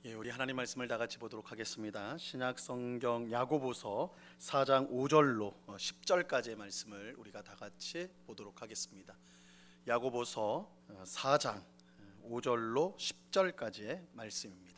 예, 우리 하나님 말씀을 다 같이 보도록 하겠습니다. 신약 성경 야고보서 4장 5절로 10절까지의 말씀을 우리가 다 같이 보도록 하겠습니다. 야고보서 4장 5절로 10절까지의 말씀입니다.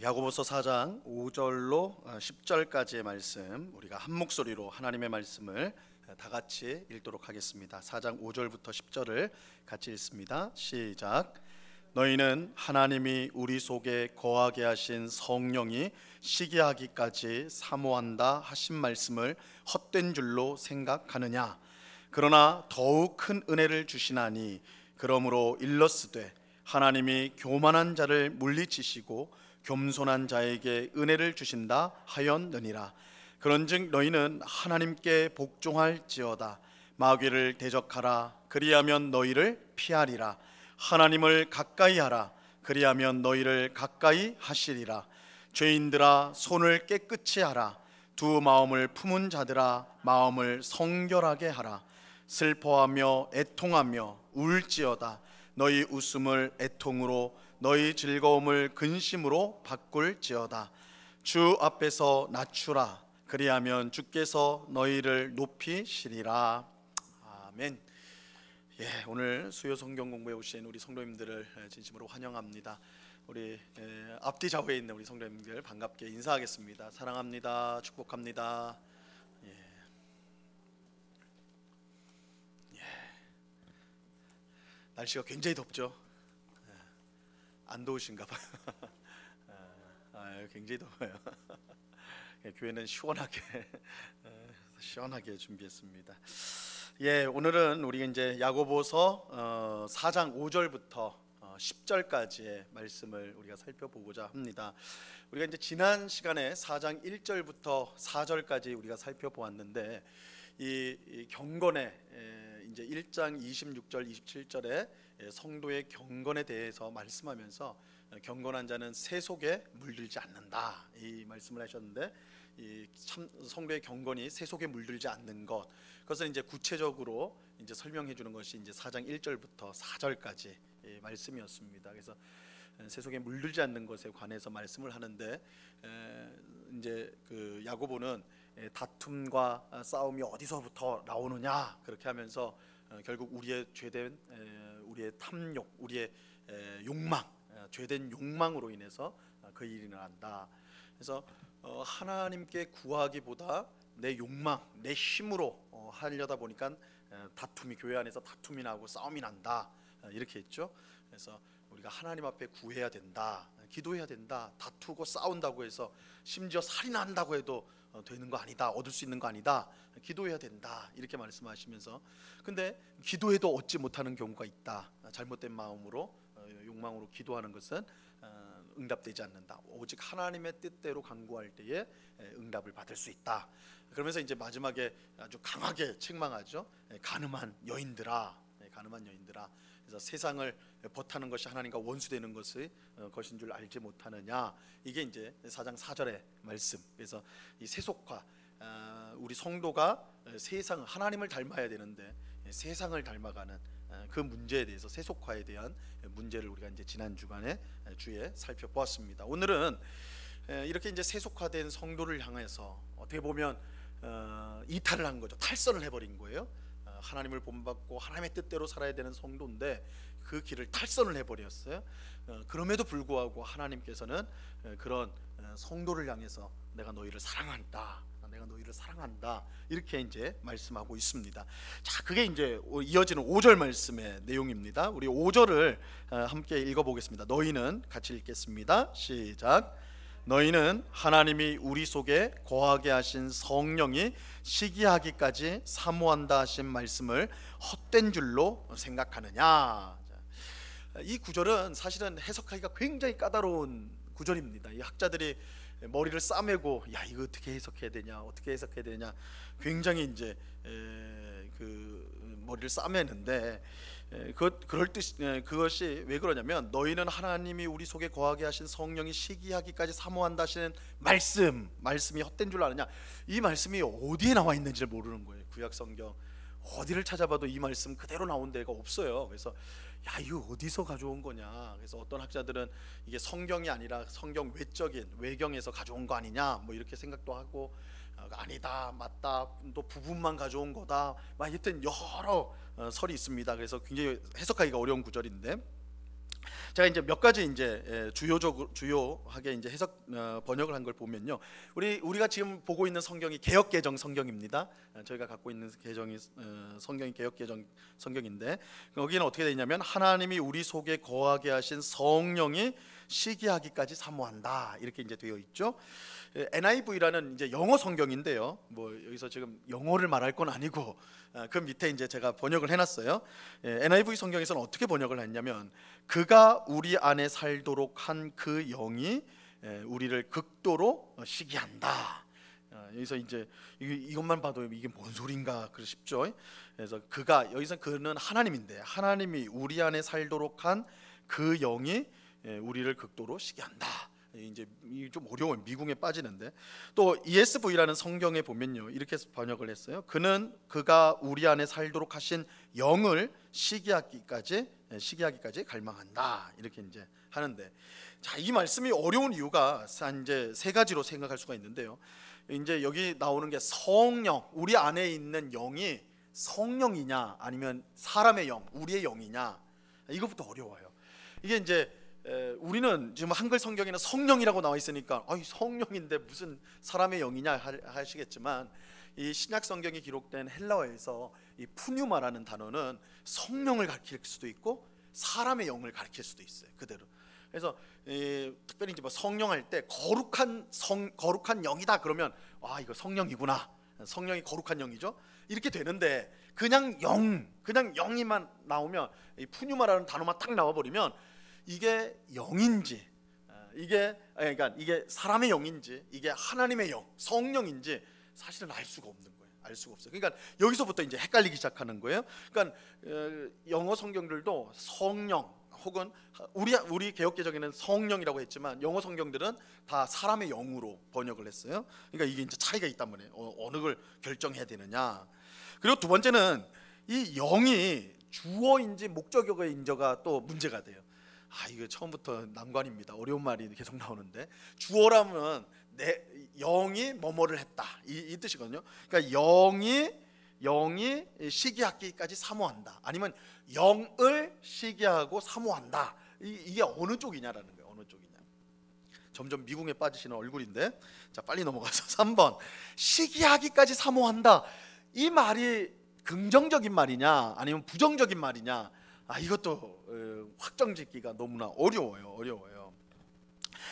야고보서 4장 5절로 10절까지의 말씀, 우리가 한 목소리로 하나님의 말씀을 다 같이 읽도록 하겠습니다. 4장 5절부터 10절을 같이 읽습니다. 시작. 너희는 하나님이 우리 속에 거하게 하신 성령이 시기하기까지 사모한다 하신 말씀을 헛된 줄로 생각하느냐? 그러나 더욱 큰 은혜를 주시나니 그러므로 일러스되 하나님이 교만한 자를 물리치시고 겸손한 자에게 은혜를 주신다 하였느니라. 그런즉 너희는 하나님께 복종할지어다. 마귀를 대적하라. 그리하면 너희를 피하리라. 하나님을 가까이 하라. 그리하면 너희를 가까이 하시리라. 죄인들아 손을 깨끗이 하라. 두 마음을 품은 자들아 마음을 성결하게 하라. 슬퍼하며 애통하며 울지어다. 너희 웃음을 애통으로 너희 즐거움을 근심으로 바꿀지어다. 주 앞에서 낮추라. 그리하면 주께서 너희를 높이시리라. 아멘. 예, 오늘 수요 성경 공부에 오신 우리 성도님들을 진심으로 환영합니다. 우리 앞뒤 좌우에 있는 우리 성도님들 반갑게 인사하겠습니다. 사랑합니다. 축복합니다. 날씨가 굉장히 덥죠. 안 더우신가 봐요. 굉장히 더워요. 교회는 시원하게 준비했습니다. 예, 오늘은 우리 이제 야고보서 4장 5절부터 10절까지의 말씀을 우리가 살펴보고자 합니다. 우리가 이제 지난 시간에 4장 1절부터 4절까지 우리가 살펴보았는데 이 경건의 이제 1장 26절 27절에 성도의 경건에 대해서 말씀하면서 경건한 자는 세속에 물들지 않는다 이 말씀을 하셨는데, 이 참 성도의 경건이 세속에 물들지 않는 것, 그것을 이제 구체적으로 이제 설명해 주는 것이 이제 4장 1절부터 4절까지 말씀이었습니다. 그래서 세속에 물들지 않는 것에 관해서 말씀을 하는데, 이제 그 야고보는 다툼과 싸움이 어디서부터 나오느냐 그렇게 하면서 결국 우리의 죄된 우리의 탐욕, 우리의 욕망, 죄된 욕망으로 인해서 그 일이 일어난다. 그래서 하나님께 구하기보다 내 욕망, 내 힘으로 하려다 보니까 다툼이, 교회 안에서 다툼이 나고 싸움이 난다 이렇게 했죠. 그래서 우리가 하나님 앞에 구해야 된다, 기도해야 된다. 다투고 싸운다고 해서 심지어 살인한다고 해도 되는 거 아니다, 얻을 수 있는 거 아니다, 기도해야 된다 이렇게 말씀하시면서, 근데 기도해도 얻지 못하는 경우가 있다. 잘못된 마음으로 욕망으로 기도하는 것은 응답되지 않는다. 오직 하나님의 뜻대로 간구할 때에 응답을 받을 수 있다. 그러면서 이제 마지막에 아주 강하게 책망하죠. 가늠한 여인들아, 가늠한 여인들아. 그래서 세상을 버타는 것이 하나님과 원수되는 것인 줄 알지 못하느냐. 이게 이제 4장 4절의 말씀. 그래서 이 세속화, 우리 성도가 세상, 하나님을 닮아야 되는데 세상을 닮아가는 그 문제에 대해서, 세속화에 대한 문제를 우리가 이제 지난 주에 살펴보았습니다. 오늘은 이렇게 이제 세속화된 성도를 향해서 어떻게 보면 이탈을 한 거죠. 탈선을 해버린 거예요. 하나님을 본받고 하나님의 뜻대로 살아야 되는 성도인데 그 길을 탈선을 해버렸어요. 그럼에도 불구하고 하나님께서는 그런 성도를 향해서 내가 너희를 사랑한다, 내가 너희를 사랑한다 이렇게 이제 말씀하고 있습니다. 자, 그게 이제 이어지는 5절 말씀의 내용입니다. 우리 5절을 함께 읽어보겠습니다. 너희는, 같이 읽겠습니다. 시작. 너희는 하나님이 우리 속에 거하게 하신 성령이 시기하기까지 사모한다 하신 말씀을 헛된 줄로 생각하느냐. 이 구절은 사실은 해석하기가 굉장히 까다로운 구절입니다. 이 학자들이 머리를 싸매고 야, 이거 어떻게 해석해야 되냐 굉장히 이제 그 머리를 싸매는데, 그럴 뜻 그것이 왜 그러냐면 너희는 하나님이 우리 속에 거하게 하신 성령이 시기하기까지 사모한다 하시는 말씀이 헛된 줄 아느냐. 이 말씀이 어디에 나와 있는지를 모르는 거예요. 구약 성경 어디를 찾아봐도 이 말씀 그대로 나온 데가 없어요. 그래서 야, 이거 어디서 가져온 거냐. 그래서 어떤 학자들은 이게 성경이 아니라 성경 외적인 외경에서 가져온 거 아니냐 뭐 이렇게 생각도 하고, 아니다, 맞다, 또 부분만 가져온 거다, 막 하여튼 여러 설이 있습니다. 그래서 굉장히 해석하기가 어려운 구절인데, 제가 이제 몇 가지 이제 주요하게 이제 해석 번역을 한 걸 보면요, 우리가 지금 보고 있는 성경이 개역 개정 성경입니다. 저희가 갖고 있는 개정이 성경이 개역 개정 성경인데, 거기는 어떻게 되어 있냐면 하나님이 우리 속에 거하게 하신 성령이 시기하기까지 사모한다 이렇게 이제 되어 있죠. NIV라는 이제 영어 성경인데요. 뭐 여기서 지금 영어를 말할 건 아니고 그 밑에 이제 제가 번역을 해놨어요. NIV 성경에서는 어떻게 번역을 했냐면 그가 우리 안에 살도록 한 그 영이 우리를 극도로 시기한다. 여기서 이제 이것만 봐도 이게 뭔 소린가 그러 싶죠. 그래서 그가 여기서 그는 하나님인데 하나님이 우리 안에 살도록 한 그 영이 우리를 극도로 시기한다. 이제 좀 어려워요. 미궁에 빠지는데, 또 ESV라는 성경에 보면요 이렇게 번역을 했어요. 그가 우리 안에 살도록 하신 영을 시기하기까지 갈망한다 이렇게 이제 하는데, 자, 이 말씀이 어려운 이유가 이제 세 가지로 생각할 수가 있는데요. 이제 여기 나오는 게 성령, 우리 안에 있는 영이 성령이냐 아니면 사람의 영, 우리의 영이냐, 이것부터 어려워요. 이게 이제 우리는 지금 한글 성경에는 성령이라고 나와 있으니까 성령인데 무슨 사람의 영이냐 하시겠지만, 이 신약 성경이 기록된 헬라어에서 이 푸뉴마라는 단어는 성령을 가리킬 수도 있고 사람의 영을 가리킬 수도 있어요, 그대로. 그래서 특별히 이제 뭐 성령 할 때 거룩한 영이다 그러면 이거 성령이구나, 성령이 거룩한 영이죠 이렇게 되는데, 그냥 영이만 나오면, 이 푸뉴마라는 단어만 딱 나와버리면 이게 영인지, 그러니까 이게 사람의 영인지 이게 하나님의 영, 성령인지 사실은 알 수가 없는 거예요. 알 수가 없어요. 그러니까 여기서부터 이제 헷갈리기 시작하는 거예요. 그러니까 영어 성경들도 성령 혹은 우리 개역 개정에는 성령이라고 했지만 영어 성경들은 다 사람의 영으로 번역을 했어요. 그러니까 이게 이제 차이가 있단 말이에요. 어느 걸 결정해야 되느냐. 그리고 두 번째는 이 영이 주어인지 목적어인지가 또 문제가 돼요. 이거 처음부터 난관입니다. 어려운 말이 계속 나오는데, 주어라면 내 영이 뭐뭐를 했다 이 뜻이거든요. 그러니까 영이 시기하기까지 사모한다, 아니면 영을 시기하고 사모한다, 이게 어느 쪽이냐라는 거예요. 어느 쪽이냐. 점점 미궁에 빠지시는 얼굴인데, 자, 빨리 넘어가서 3번 시기하기까지 사모한다, 이 말이 긍정적인 말이냐 아니면 부정적인 말이냐, 이것도 확정짓기가 너무나 어려워요.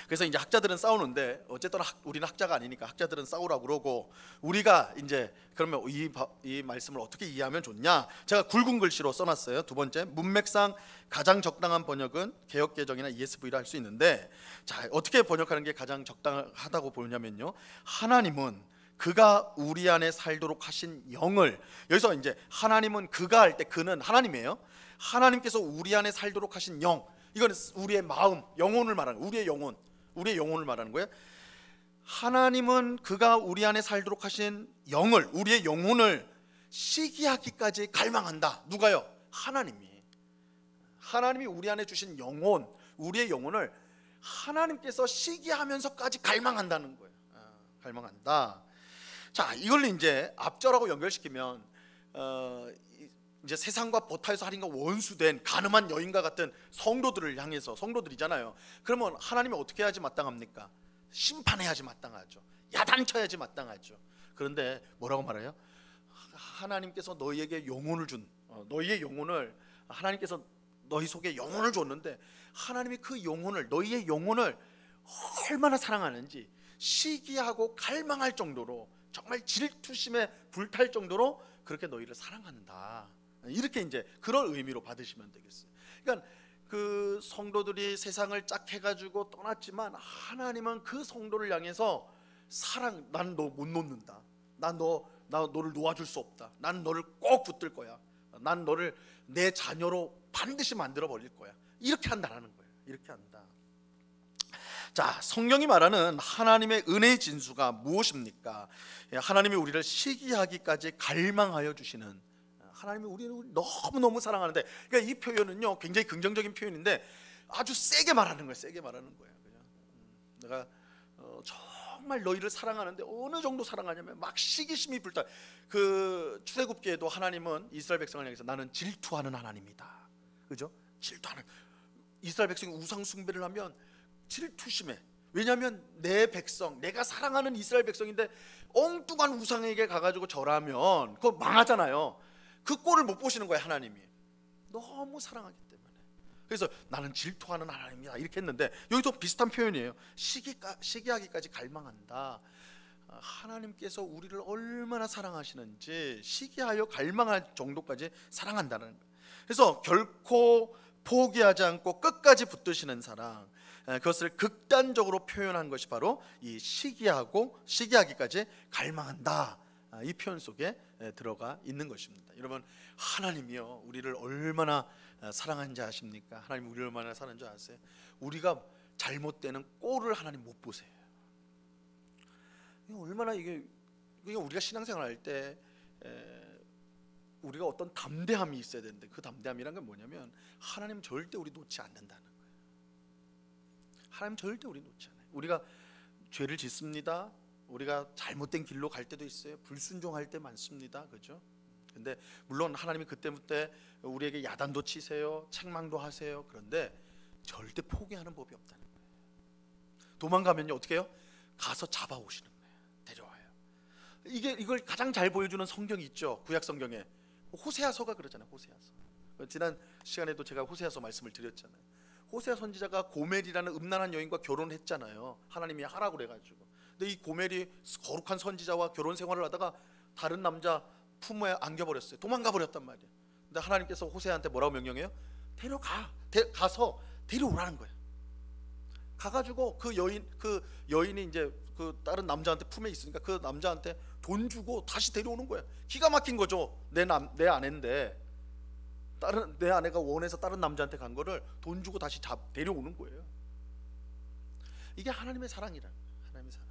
그래서 이제 학자들은 싸우는데, 어쨌든 우리는 학자가 아니니까 학자들은 싸우라고 그러고, 우리가 이제 그러면 이 말씀을 어떻게 이해하면 좋냐, 제가 굵은 글씨로 써놨어요. 두 번째, 문맥상 가장 적당한 번역은 개역 개정이나 ESV라 할 수 있는데, 자, 어떻게 번역하는 게 가장 적당하다고 보냐면요, 하나님은 그가 우리 안에 살도록 하신 영을, 여기서 이제 하나님은 그가 할 때 그는 하나님이에요. 하나님께서 우리 안에 살도록 하신 영, 이거는 우리의 마음, 영혼을 말하는 거예요. 우리의 영혼을 말하는 거예요. 하나님은 그가 우리 안에 살도록 하신 영을, 우리의 영혼을 시기하기까지 갈망한다. 누가요? 하나님이 우리 안에 주신 영혼, 우리의 영혼을 하나님께서 시기하면서까지 갈망한다는 거예요. 갈망한다. 자, 이걸 이제 앞절하고 연결시키면 이제 세상과 보타에서 하나님과 원수된 가늠한 여인과 같은 성도들을 향해서, 성도들이잖아요. 그러면 하나님이 어떻게 해야지 마땅합니까? 심판해야지 마땅하죠. 야단쳐야지 마땅하죠. 그런데 뭐라고 말해요? 하나님께서 너희에게 영혼을 준, 너희의 영혼을, 하나님께서 너희 속에 영혼을 줬는데, 하나님이 그 영혼을, 너희의 영혼을 얼마나 사랑하는지 시기하고 갈망할 정도로, 정말 질투심에 불탈 정도로 그렇게 너희를 사랑한다, 이렇게 이제 그런 의미로 받으시면 되겠어요. 그러니까 그 성도들이 세상을 짝 해가지고 떠났지만, 하나님은 그 성도를 향해서 난 너 못 놓는다, 난 너를 놓아줄 수 없다, 난 너를 꼭 붙들 거야, 난 너를 내 자녀로 반드시 만들어 버릴 거야. 이렇게 한다라는 거예요. 이렇게 한다. 자, 성경이 말하는 하나님의 은혜의 진수가 무엇입니까? 하나님이 우리를 시기하기까지 갈망하여 주시는, 하나님이 우리를 너무너무 사랑하는데, 그러니까 이 표현은요 굉장히 긍정적인 표현인데 아주 세게 말하는 거예요. 세게 말하는 거예요. 내가 정말 너희를 사랑하는데 어느 정도 사랑하냐면 막 시기심이 불타. 그 출애굽기에도 하나님은 이스라엘 백성을 향해서 나는 질투하는 하나님이다, 그죠? 질투하는, 이스라엘 백성이 우상 숭배를 하면 질투심에, 왜냐하면 내 백성, 내가 사랑하는 이스라엘 백성인데 엉뚱한 우상에게 가가지고 절하면 그거 망하잖아요. 그 꼴을 못 보시는 거예요. 하나님이 너무 사랑하기 때문에. 그래서 나는 질투하는 하나님이다 이렇게 했는데, 여기도 비슷한 표현이에요. 시기하기까지 갈망한다. 하나님께서 우리를 얼마나 사랑하시는지 시기하여 갈망할 정도까지 사랑한다는 거예요. 그래서 결코 포기하지 않고 끝까지 붙드시는 사랑, 그것을 극단적으로 표현한 것이 바로 이 시기하기까지 갈망한다, 이 표현 속에 들어가 있는 것입니다. 여러분, 하나님이요 우리를 얼마나 사랑하는지 아십니까? 하나님 우리를 얼마나 사랑하는지 아세요? 우리가 잘못되는 꼴을 하나님 못 보세요. 얼마나 이게 우리가 신앙생활 할 때 우리가 어떤 담대함이 있어야 되는데, 그 담대함이란 건 뭐냐면 하나님 절대 우리 놓지 않는다는 거예요. 하나님 절대 우리 놓지 않아요. 우리가 죄를 짓습니다. 우리가 잘못된 길로 갈 때도 있어요. 불순종할 때 많습니다, 그렇죠? 근데 물론 하나님이 그때부터 우리에게 야단도 치세요, 책망도 하세요. 그런데 절대 포기하는 법이 없다는 거예요. 도망가면요 어떻게 해요? 가서 잡아오시는 거예요. 데려와요. 이걸 가장 잘 보여주는 성경이 있죠. 구약 성경에 호세아서가 그러잖아요. 호세아서. 지난 시간에도 제가 호세아서 말씀을 드렸잖아요. 호세아 선지자가 고멜이라는 음란한 여인과 결혼했잖아요. 하나님이 하라고 그래가지고. 근데 이 고멜이 거룩한 선지자와 결혼 생활을 하다가 다른 남자 품에 안겨버렸어요. 도망가 버렸단 말이에요. 근데 하나님께서 호세아한테 뭐라고 명령해요? 가서 데려오라는 거예요. 가가지고 그 여인이 이제 그 다른 남자한테 품에 있으니까 그 남자한테 돈 주고 다시 데려오는 거예요. 기가 막힌 거죠. 내 아내인데 내 아내가 원해서 다른 남자한테 간 거를 돈 주고 다시 데려오는 거예요. 이게 하나님의 사랑이라. 하나님의 사랑.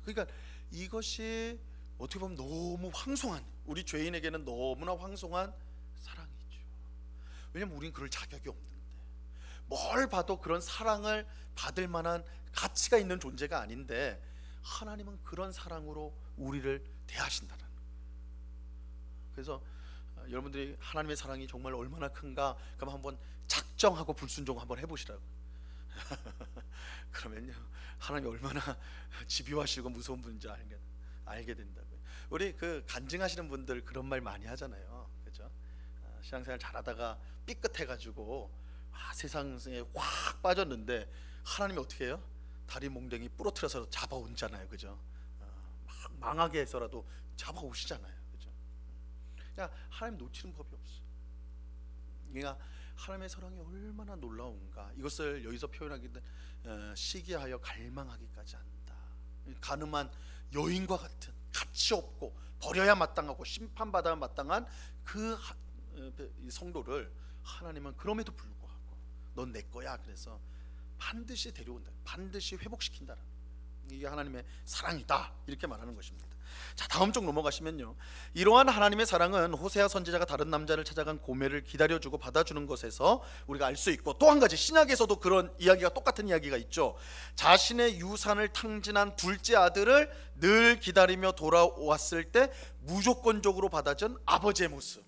그러니까 이것이 어떻게 보면 너무 황송한, 우리 죄인에게는 너무나 황송한 사랑이죠. 왜냐면 우린 그럴 자격이 없는데, 뭘 봐도 그런 사랑을 받을 만한 가치가 있는 존재가 아닌데 하나님은 그런 사랑으로 우리를 대하신다는 거예요. 그래서 여러분들이 하나님의 사랑이 정말 얼마나 큰가, 그럼 한번 작정하고 불순종 한번 해보시라고. 그러면요 하나님이 얼마나 집요하시고 무서운 분인지 알게 된다고요. 우리 그 간증하시는 분들 그런 말 많이 하잖아요, 그죠? 신앙생활 잘하다가 삐끗해가지고 세상에 확 빠졌는데 하나님이 어떻게 해요? 다리 몽댕이 부러뜨려서 잡아오잖아요, 그죠? 막 망하게 해서라도 잡아오시잖아요, 그죠? 그러니까 하나님 놓치는 법이 없어요. 그러니까 하나님의 사랑이 얼마나 놀라운가, 이것을 여기서 표현하기는 시기하여 갈망하기까지 한다. 가늠한 여인과 같은, 가치 없고 버려야 마땅하고 심판받아야 마땅한 그 성도를 하나님은 그럼에도 불구하고 넌 내 거야, 그래서 반드시 데려온다, 반드시 회복시킨다라는, 이게 하나님의 사랑이다, 이렇게 말하는 것입니다. 자, 다음 쪽 넘어가시면요, 이러한 하나님의 사랑은 호세아 선지자가 다른 남자를 찾아간 고멜을 기다려주고 받아주는 것에서 우리가 알 수 있고, 또 한 가지 신약에서도 그런 이야기가, 똑같은 이야기가 있죠. 자신의 유산을 탕진한 둘째 아들을 늘 기다리며 돌아왔을 때 무조건적으로 받아준 아버지의 모습.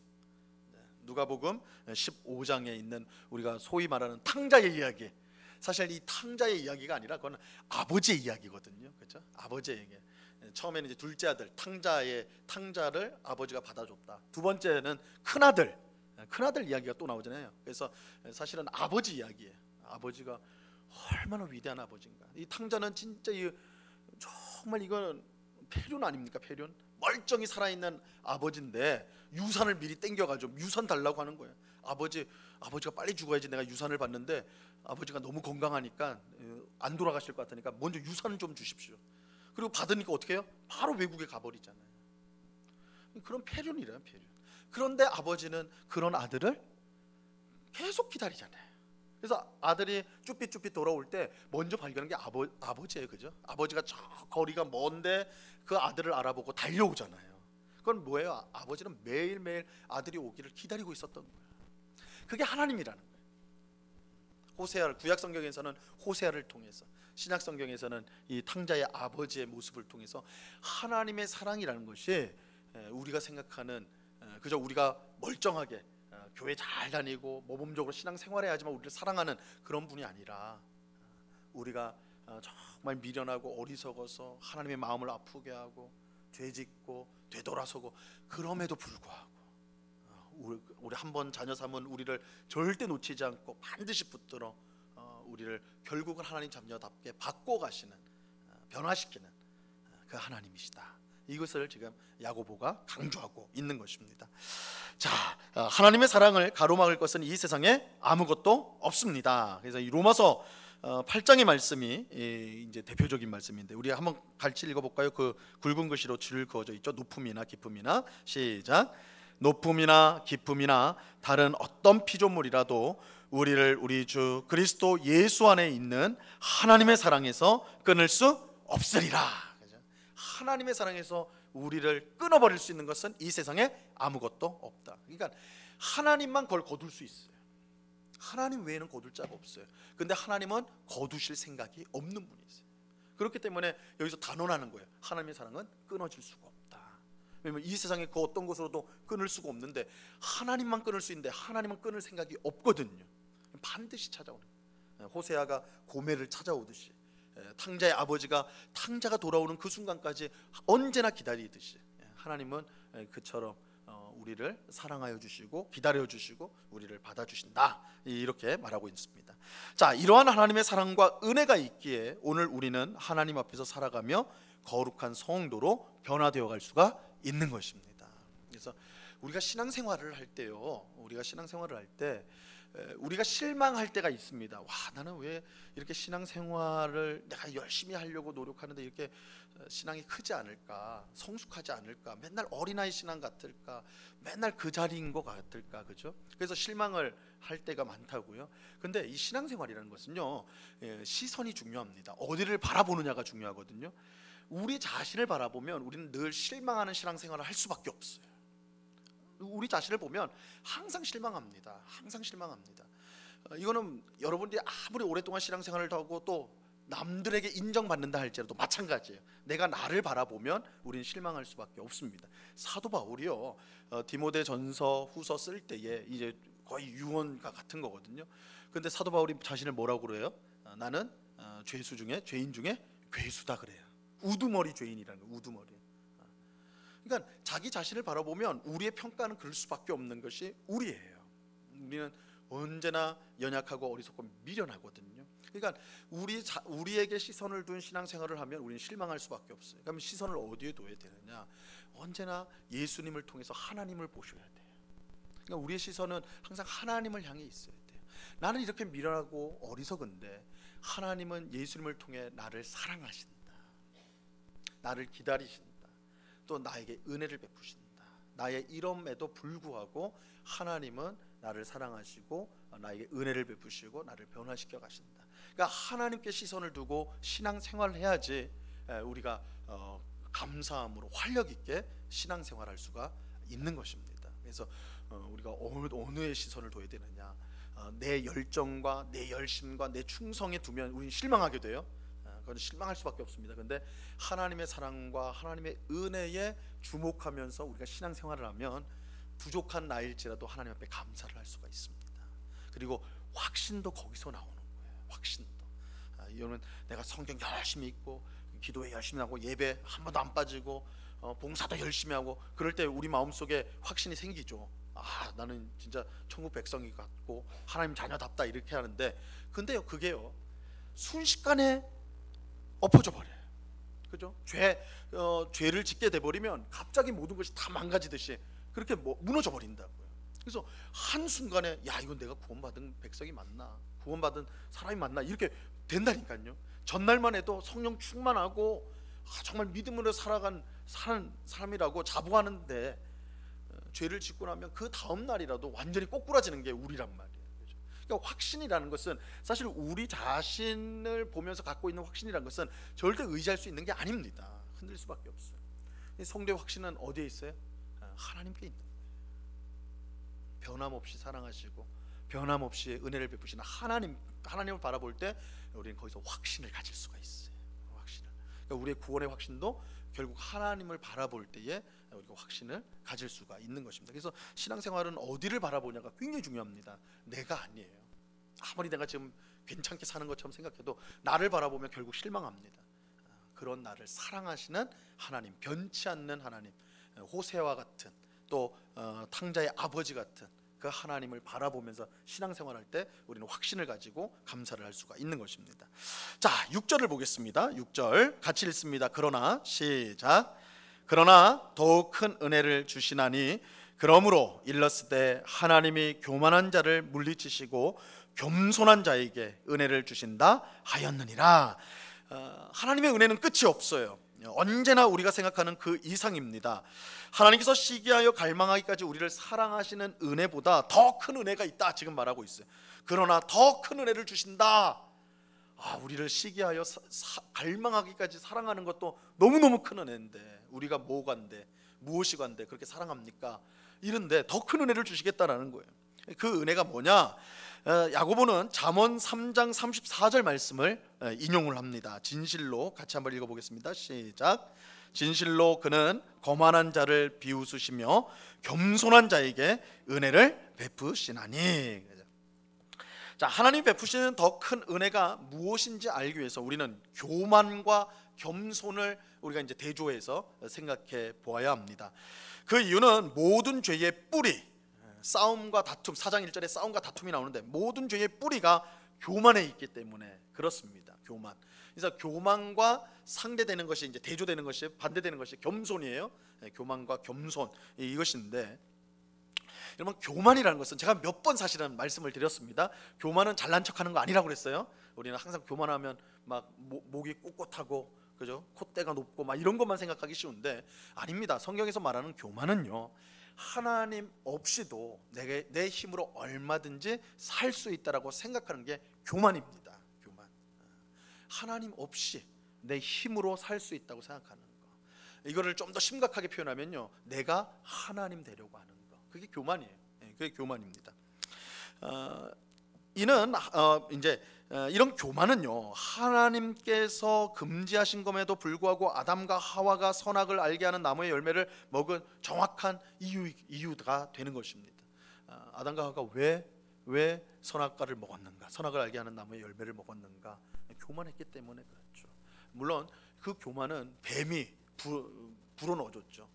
누가복음 15장에 있는 우리가 소위 말하는 탕자의 이야기, 사실 이 탕자의 이야기가 아니라 그건 아버지의 이야기거든요, 그렇죠? 아버지의 얘기. 처음에는 이제 둘째 아들 탕자를 아버지가 받아줬다. 두 번째는 큰아들 이야기가 또 나오잖아요. 그래서 사실은 아버지 이야기예요. 아버지가 얼마나 위대한 아버지인가. 이 탕자는 진짜 정말 이건 폐륜 아닙니까? 폐륜. 멀쩡히 살아있는 아버지인데 유산을 미리 땡겨가지고 유산 달라고 하는 거예요. 아버지가 빨리 죽어야지 내가 유산을 받는데 아버지가 너무 건강하니까 안 돌아가실 것 같으니까 먼저 유산을 좀 주십시오. 그리고 받으니까 어떻게 해요? 바로 외국에 가버리잖아요. 그런 폐륜이래요, 폐륜. 그런데 아버지는 그런 아들을 계속 기다리잖아요. 그래서 아들이 쭈삣쭈삣 돌아올 때 먼저 발견한 게 아버지예요. 그죠? 아버지가 저 거리가 먼데 그 아들을 알아보고 달려오잖아요. 그건 뭐예요? 아버지는 매일매일 아들이 오기를 기다리고 있었던 거예요. 그게 하나님이라는 거예요. 호세아를, 구약 성경에서는 호세아를 통해서, 신약 성경에서는 이 탕자의 아버지의 모습을 통해서 하나님의 사랑이라는 것이 우리가 생각하는 그저 우리가 멀쩡하게 교회 잘 다니고 모범적으로 신앙생활해야지만 우리를 사랑하는 그런 분이 아니라, 우리가 정말 미련하고 어리석어서 하나님의 마음을 아프게 하고 죄짓고 되돌아서고, 그럼에도 불구하고 우리 한번 자녀 삼은 우리를 절대 놓치지 않고 반드시 붙들어 우리를 결국은 하나님 자녀답게 바꿔가시는, 변화시키는 그 하나님이시다. 이것을 지금 야고보가 강조하고 있는 것입니다. 자, 하나님의 사랑을 가로막을 것은 이 세상에 아무것도 없습니다. 그래서 이 로마서 8장의 말씀이 이제 대표적인 말씀인데, 우리 한번 같이 읽어볼까요? 그 굵은 글씨로 줄 그어져 있죠. 높음이나 깊음이나, 시작. 높음이나 깊음이나 다른 어떤 피조물이라도 우리를 우리 주 그리스도 예수 안에 있는 하나님의 사랑에서 끊을 수 없으리라. 하나님의 사랑에서 우리를 끊어버릴 수 있는 것은 이 세상에 아무것도 없다. 그러니까 하나님만 그걸 거둘 수 있어요. 하나님 외에는 거둘 자가 없어요. 근데 하나님은 거두실 생각이 없는 분이세요. 그렇기 때문에 여기서 단언하는 거예요. 하나님의 사랑은 끊어질 수가 없다. 왜냐면 이 세상에 그 어떤 것으로도 끊을 수가 없는데, 하나님만 끊을 수 있는데 하나님은 끊을 생각이 없거든요. 반드시 찾아오는 거예요. 호세아가 고멜을 찾아오듯이, 탕자의 아버지가 탕자가 돌아오는 그 순간까지 언제나 기다리듯이, 하나님은 그처럼 우리를 사랑하여 주시고 기다려 주시고 우리를 받아주신다, 이렇게 말하고 있습니다. 자, 이러한 하나님의 사랑과 은혜가 있기에 오늘 우리는 하나님 앞에서 살아가며 거룩한 성도로 변화되어 갈 수가 있는 것입니다. 그래서 우리가 신앙생활을 할 때요, 우리가 실망할 때가 있습니다. 와, 나는 왜 이렇게 신앙생활을 내가 열심히 하려고 노력하는데 이렇게 신앙이 크지 않을까, 성숙하지 않을까, 맨날 어린아이 신앙 같을까, 맨날 그 자리인 것 같을까, 그죠? 그래서 실망을 할 때가 많다고요. 근데 이 신앙생활이라는 것은요, 시선이 중요합니다. 어디를 바라보느냐가 중요하거든요. 우리 자신을 바라보면 우리는 늘 실망하는 신앙생활을 할 수밖에 없어요. 우리 자신을 보면 항상 실망합니다. 항상 실망합니다. 이거는 여러분들이 아무리 오랫동안 신앙생활을 하고 또 남들에게 인정받는다 할지라도 마찬가지예요. 내가 나를 바라보면 우리는 실망할 수밖에 없습니다. 사도 바울이요, 디모데전서 후서 쓸 때에 이제 거의 유언과 같은 거거든요. 근데 사도 바울이 자신을 뭐라고 그래요? 나는 죄인 중에 괴수다 그래요. 우두머리 죄인이라는 거예요. 우두머리. 그러니까 자기 자신을 바라보면 우리의 평가는 그럴 수밖에 없는 것이 우리예요. 우리는 언제나 연약하고 어리석고 미련하거든요. 그러니까 우리에게 시선을 둔 신앙생활을 하면 우리는 실망할 수밖에 없어요. 그러면 시선을 어디에 둬야 되느냐? 언제나 예수님을 통해서 하나님을 보셔야 돼요. 그러니까 우리의 시선은 항상 하나님을 향해 있어야 돼요. 나는 이렇게 미련하고 어리석은데 하나님은 예수님을 통해 나를 사랑하신다, 나를 기다리신다, 또 나에게 은혜를 베푸신다. 나의 이름에도 불구하고 하나님은 나를 사랑하시고 나에게 은혜를 베푸시고 나를 변화시켜 가신다. 그러니까 하나님께 시선을 두고 신앙생활을 해야지 우리가 감사함으로 활력 있게 신앙생활할 수가 있는 것입니다. 그래서 우리가 어느에 시선을 둬야 되느냐, 내 열정과 내 열심과 내 충성에 두면 우리는 실망하게 돼요. 그건 실망할 수밖에 없습니다. 근데 하나님의 사랑과 하나님의 은혜에 주목하면서 우리가 신앙생활을 하면 부족한 나일지라도 하나님 앞에 감사를 할 수가 있습니다. 그리고 확신도 거기서 나오는 거예요. 확신도. 이거는 내가 성경 열심히 읽고 기도에 열심히 하고 예배 한 번도 안 빠지고 봉사도 열심히 하고 그럴 때 우리 마음속에 확신이 생기죠. 아, 나는 진짜 천국 백성이 같고 하나님 자녀답다, 이렇게 하는데, 근데요, 그게요, 순식간에 엎어져 버려요. 그죠? 죄를 짓게 돼 버리면 갑자기 모든 것이 다 망가지듯이 그렇게 무너져 버린다고요. 그래서 한순간에 야, 이건 내가 구원받은 백성이 맞나, 구원받은 사람이 맞나, 이렇게 된다니까요. 전날만 해도 성령 충만하고 정말 믿음으로 사는 사람이라고 자부하는데 죄를 짓고 나면 그 다음 날이라도 완전히 꼬꾸라지는 게 우리란 말이에요. 그렇죠? 그러니까 확신이라는 것은 사실 우리 자신을 보면서 갖고 있는 확신이라는 것은 절대 의지할 수 있는 게 아닙니다. 흔들릴 수밖에 없어요. 이 성도의 확신은 어디에 있어요? 하나님께 있는 거예요. 변함없이 사랑하시고 변함없이 은혜를 베푸시는 하나님을 바라볼 때 우리는 거기서 확신을 가질 수가 있어요. 확신을. 그러니까 우리의 구원의 확신도 결국 하나님을 바라볼 때에 우리가 확신을 가질 수가 있는 것입니다. 그래서 신앙생활은 어디를 바라보냐가 굉장히 중요합니다. 내가 아니에요. 아무리 내가 지금 괜찮게 사는 것처럼 생각해도 나를 바라보면 결국 실망합니다. 그런 나를 사랑하시는 하나님, 변치 않는 하나님, 호세와 같은 또 탕자의 아버지 같은 그 하나님을 바라보면서 신앙생활할 때 우리는 확신을 가지고 감사를 할 수가 있는 것입니다. 자, 6절을 보겠습니다. 6절 같이 읽습니다. 그러나 시작. 그러나 더욱 큰 은혜를 주시나니 그러므로 일렀으되 하나님이 교만한 자를 물리치시고 겸손한 자에게 은혜를 주신다 하였느니라. 하나님의 은혜는 끝이 없어요. 언제나 우리가 생각하는 그 이상입니다. 하나님께서 시기하여 갈망하기까지 우리를 사랑하시는 은혜보다 더 큰 은혜가 있다 지금 말하고 있어요. 그러나 더 큰 은혜를 주신다. 우리를 시기하여 갈망하기까지 사랑하는 것도 너무너무 큰 은혜인데 우리가 뭐간데 무엇이 간데 그렇게 사랑합니까? 이런데 더 큰 은혜를 주시겠다라는 거예요. 그 은혜가 뭐냐? 야고보는 잠언 3장 34절 말씀을 인용을 합니다. 진실로 같이 한번 읽어보겠습니다. 시작. 진실로 그는 거만한 자를 비웃으시며 겸손한 자에게 은혜를 베푸시나니. 자, 하나님 베푸시는 더 큰 은혜가 무엇인지 알기 위해서 우리는 교만과 겸손을 우리가 이제 대조해서 생각해 보아야 합니다. 그 이유는 모든 죄의 뿌리, 싸움과 다툼, 4장 1절에 싸움과 다툼이 나오는데 모든 죄의 뿌리가 교만에 있기 때문에 그렇습니다. 교만. 그래서 교만과 상대되는 것이 이제 대조되는 것이 반대되는 것이 겸손이에요. 교만과 겸손 이것인데, 여러분 교만이라는 것은 제가 몇 번 사실은 말씀을 드렸습니다. 교만은 잘난 척하는 거 아니라고 그랬어요. 우리는 항상 교만하면 막 목이 꼿꼿하고 그죠? 콧대가 높고 막 이런 것만 생각하기 쉬운데 아닙니다. 성경에서 말하는 교만은요, 하나님 없이도 내 힘으로 얼마든지 살 수 있다라고 생각하는 게 교만입니다. 교만. 하나님 없이 내 힘으로 살 수 있다고 생각하는 거. 이거를 좀 더 심각하게 표현하면요, 내가 하나님 되려고 하는 거. 그게 교만이에요. 그게 교만입니다. 이는 이제 이런 교만은요, 하나님께서 금지하신 것에도 불구하고 아담과 하와가 선악을 알게 하는 나무의 열매를 먹은 정확한 이유가 되는 것입니다. 아담과 하와가 왜 선악과를 먹었는가? 선악을 알게 하는 나무의 열매를 먹었는가? 교만했기 때문에 그렇죠. 물론 그 교만은 뱀이 불어넣어줬죠.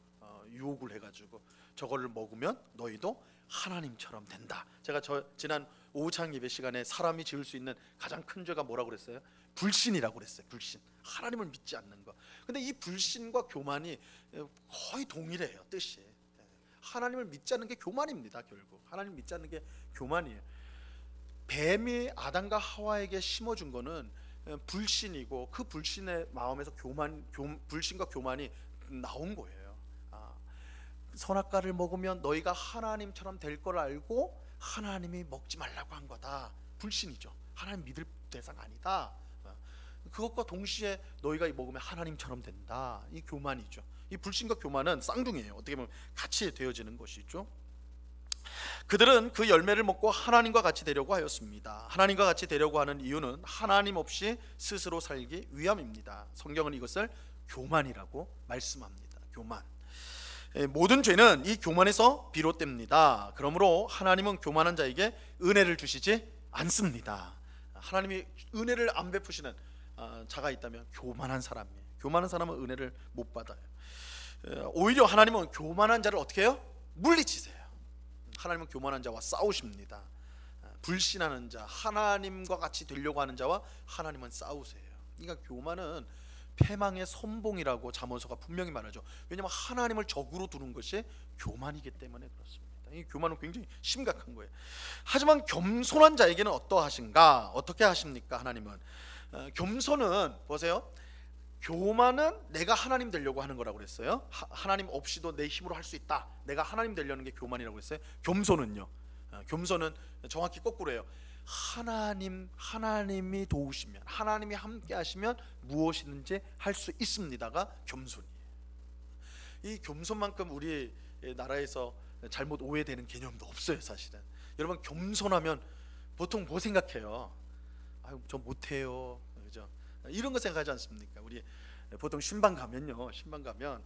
유혹을 해가지고 저거를 먹으면 너희도 하나님처럼 된다. 제가 지난 오후창 예배 시간에 사람이 지을 수 있는 가장 큰 죄가 뭐라고 그랬어요? 불신이라고 그랬어요. 불신. 하나님을 믿지 않는 거. 근데 이 불신과 교만이 거의 동일해요. 뜻이. 하나님을 믿지 않는 게 교만입니다. 결국 하나님 믿지 않는 게 교만이에요. 뱀이 아담과 하와에게 심어준 거는 불신이고, 그 불신의 마음에서 불신과 교만이 나온 거예요. 선악과를 먹으면 너희가 하나님처럼 될 걸 알고 하나님이 먹지 말라고 한 거다. 불신이죠. 하나님 믿을 대상 아니다. 그것과 동시에 너희가 먹으면 하나님처럼 된다. 이 교만이죠. 이 불신과 교만은 쌍둥이에요. 어떻게 보면 같이 되어지는 것이죠. 그들은 그 열매를 먹고 하나님과 같이 되려고 하였습니다. 하나님과 같이 되려고 하는 이유는 하나님 없이 스스로 살기 위함입니다. 성경은 이것을 교만이라고 말씀합니다. 교만. 모든 죄는 이 교만에서 비롯됩니다. 그러므로 하나님은 교만한 자에게 은혜를 주시지 않습니다. 하나님이 은혜를 안 베푸시는 자가 있다면 교만한 사람이에요. 교만한 사람은 은혜를 못 받아요. 오히려 하나님은 교만한 자를 어떻게 해요? 물리치세요. 하나님은 교만한 자와 싸우십니다. 불신하는 자, 하나님과 같이 되려고 하는 자와 하나님은 싸우세요. 그러니까 교만은 패망의 선봉이라고 잠언서가 분명히 말하죠. 왜냐하면 하나님을 적으로 두는 것이 교만이기 때문에 그렇습니다. 이 교만은 굉장히 심각한 거예요. 하지만 겸손한 자에게는 어떠하신가? 어떻게 하십니까? 하나님은 겸손은 보세요. 교만은 내가 하나님 되려고 하는 거라고 그랬어요. 하나님 없이도 내 힘으로 할 수 있다. 내가 하나님 되려는 게 교만이라고 했어요. 겸손은요. 겸손은 정확히 거꾸로예요. 하나님이 도우시면, 하나님이 함께 하시면 무엇이든지 할 수 있습니다가 겸손이에요. 이 겸손만큼 우리 나라에서 잘못 오해되는 개념도 없어요, 사실은. 여러분, 겸손하면 보통 뭐 생각해요? 아유, 저 못해요, 그죠? 이런 거 생각하지 않습니까? 우리 보통 신방 가면요, 신방 가면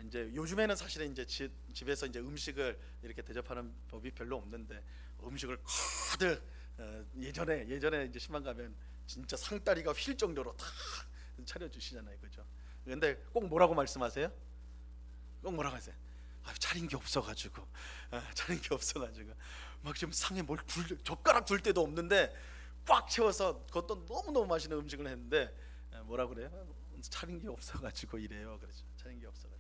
이제 요즘에는 사실은 이제 집에서 이제 음식을 이렇게 대접하는 법이 별로 없는데 음식을 가득 예전에 이제 신방 가면 진짜 상다리가 휠 정도로 다 차려주시잖아요, 그죠? 근데 꼭 뭐라고 말씀하세요? 꼭 뭐라고 하세요? 아, 차린 게 없어가지고, 막 지금 상에 뭘 젓가락 둘 데도 없는데 꽉 채워서 그것도 너무너무 맛있는 음식을 했는데 뭐라 그래요? 차린 게 없어가지고 이래요. 그렇죠. 차린 게 없어가지고.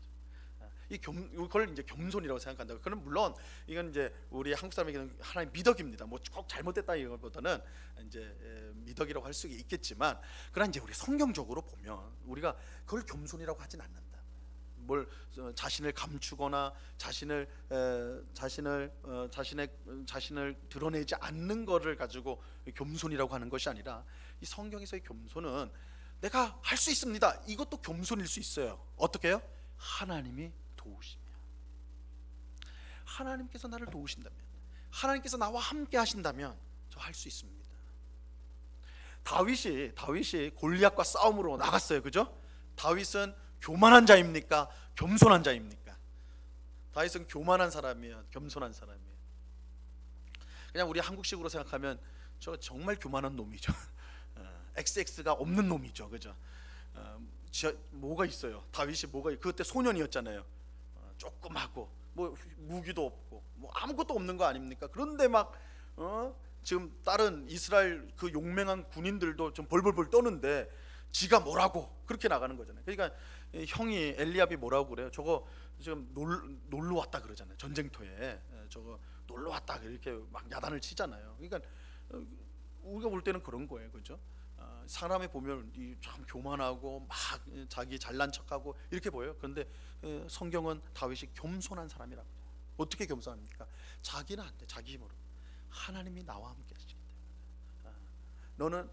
이걸 이제 겸손이라고 생각한다고. 그럼 물론 이건 이제 우리 한국 사람에게는 하나의 미덕입니다. 뭐 꼭 잘못됐다 이것보다는 이제 미덕이라고 할 수 있겠지만, 그러나 이제 우리 성경적으로 보면 우리가 그걸 겸손이라고 하진 않는다. 뭘 자신을 감추거나 자신을 드러내지 않는 것을 가지고 겸손이라고 하는 것이 아니라, 이 성경에서의 겸손은 내가 할 수 있습니다. 이것도 겸손일 수 있어요. 어떻게 해요? 하나님이 도우시면, 하나님께서 나를 도우신다면, 하나님께서 나와 함께 하신다면 저 할 수 있습니다. 다윗이 골리앗과 싸움으로 나갔어요, 그죠? 다윗은 교만한 자입니까? 겸손한 자입니까? 다윗은 교만한 사람이에요, 겸손한 사람이에요? 그냥 우리 한국식으로 생각하면 저 정말 교만한 놈이죠. XX가 없는 놈이죠, 그죠? 뭐가 있어요? 다윗이 그때 소년이었잖아요. 조그맣고 뭐 무기도 없고 뭐 아무것도 없는 거 아닙니까? 그런데 막 지금 다른 이스라엘 그 용맹한 군인들도 좀 벌벌벌 떠는데 지가 뭐라고 그렇게 나가는 거잖아요. 그러니까 형이 엘리압이 뭐라고 그래요? 저거 지금 놀러 왔다 그러잖아요. 전쟁터에 저거 놀러 왔다 이렇게 막 야단을 치잖아요. 그러니까 우리가 볼 때는 그런 거예요, 그죠? 사람이 보면 참 교만하고 막 자기 잘난 척하고 이렇게 보여요. 그런데 성경은 다윗이 겸손한 사람이라고 해요. 어떻게 겸손합니까? 자기는 안 돼. 자기 힘으로. 하나님이 나와 함께 하시기 때문에.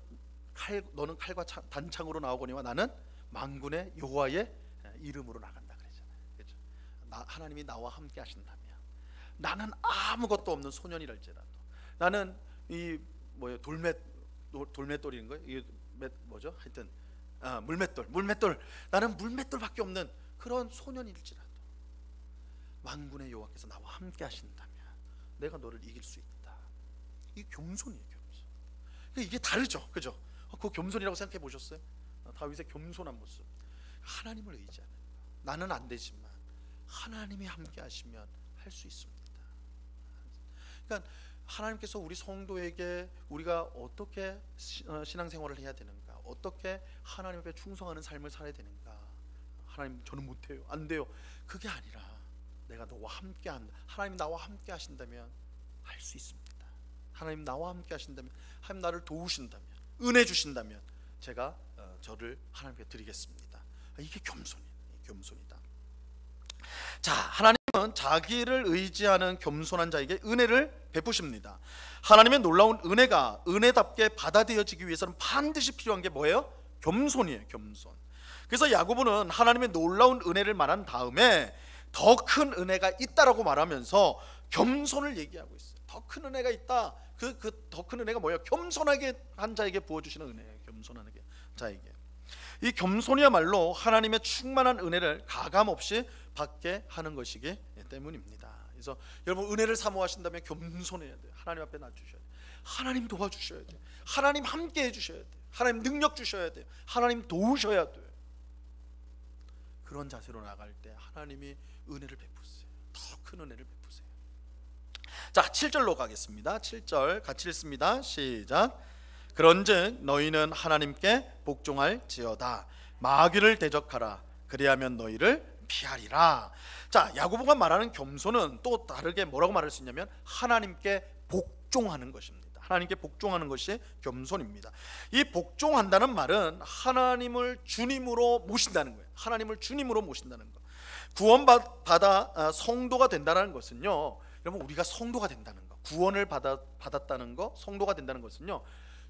너는 칼과 단창으로 나오거니와 나는 만군의 여호와의 이름으로 나간다 그랬잖아요. 그렇죠? 하나님이 나와 함께 하신다면, 나는 아무것도 없는 소년이랄지라도, 나는 이 뭐예요? 돌맷돌인 거예요? 이게 뭐죠? 하여튼 물맷돌. 나는 물맷돌밖에 없는 그런 소년일지라도 만군의 여호와께서 나와 함께 하신다면 내가 너를 이길 수 있다. 이게 겸손이에요, 겸손. 이게 다르죠, 그죠? 그 겸손이라고 생각해 보셨어요? 다윗의 겸손한 모습. 하나님을 의지하는 거예요. 나는 안 되지만 하나님이 함께 하시면 할 수 있습니다. 그러니까 하나님께서 우리 성도에게 우리가 어떻게 신앙생활을 해야 되는가, 어떻게 하나님 앞에 충성하는 삶을 살아야 되는가. 하나님, 저는 못해요, 안 돼요, 그게 아니라 내가 너와 함께한다. 하나님 나와 함께 하신다면 할 수 있습니다. 하나님 나와 함께 하신다면, 하나님 나를 도우신다면, 은혜 주신다면 제가 저를 하나님께 드리겠습니다. 이게 겸손이다. 자, 하나님은 자기를 의지하는 겸손한 자에게 은혜를 베푸십니다. 하나님의 놀라운 은혜가 은혜답게 받아들여지기 위해서는 반드시 필요한 게 뭐예요? 겸손이에요, 겸손. 그래서 야고보는 하나님의 놀라운 은혜를 말한 다음에 더 큰 은혜가 있다라고 말하면서 겸손을 얘기하고 있어요. 더 큰 은혜가 있다. 그 더 큰 은혜가 뭐예요? 겸손하게 한 자에게 부어주시는 은혜예요. 겸손하게 자에게. 이 겸손이야말로 하나님의 충만한 은혜를 가감없이 받게 하는 것이기 때문입니다. 그래서 여러분, 은혜를 사모하신다면 겸손해야 돼요. 하나님 앞에 낮추셔야 돼요. 하나님 도와주셔야 돼요. 하나님 함께 해주셔야 돼요. 하나님 능력 주셔야 돼요. 하나님 도우셔야 돼요. 그런 자세로 나갈 때 하나님이 은혜를 베푸세요. 더 큰 은혜를 베푸세요. 자, 7절로 가겠습니다. 7절 같이 읽습니다. 시작. 그런즉 너희는 하나님께 복종할지어다. 마귀를 대적하라. 그리하면 너희를 피하리라. 자, 야고보가 말하는 겸손은 또 다르게 뭐라고 말할 수 있냐면 하나님께 복종하는 것입니다. 하나님께 복종하는 것이 겸손입니다. 이 복종한다는 말은 하나님을 주님으로 모신다는 거예요. 하나님을 주님으로 모신다는 거. 구원받아 성도가 된다는 것은요, 여러분, 우리가 성도가 된다는 거, 구원을 받았다는 거, 성도가 된다는 것은요,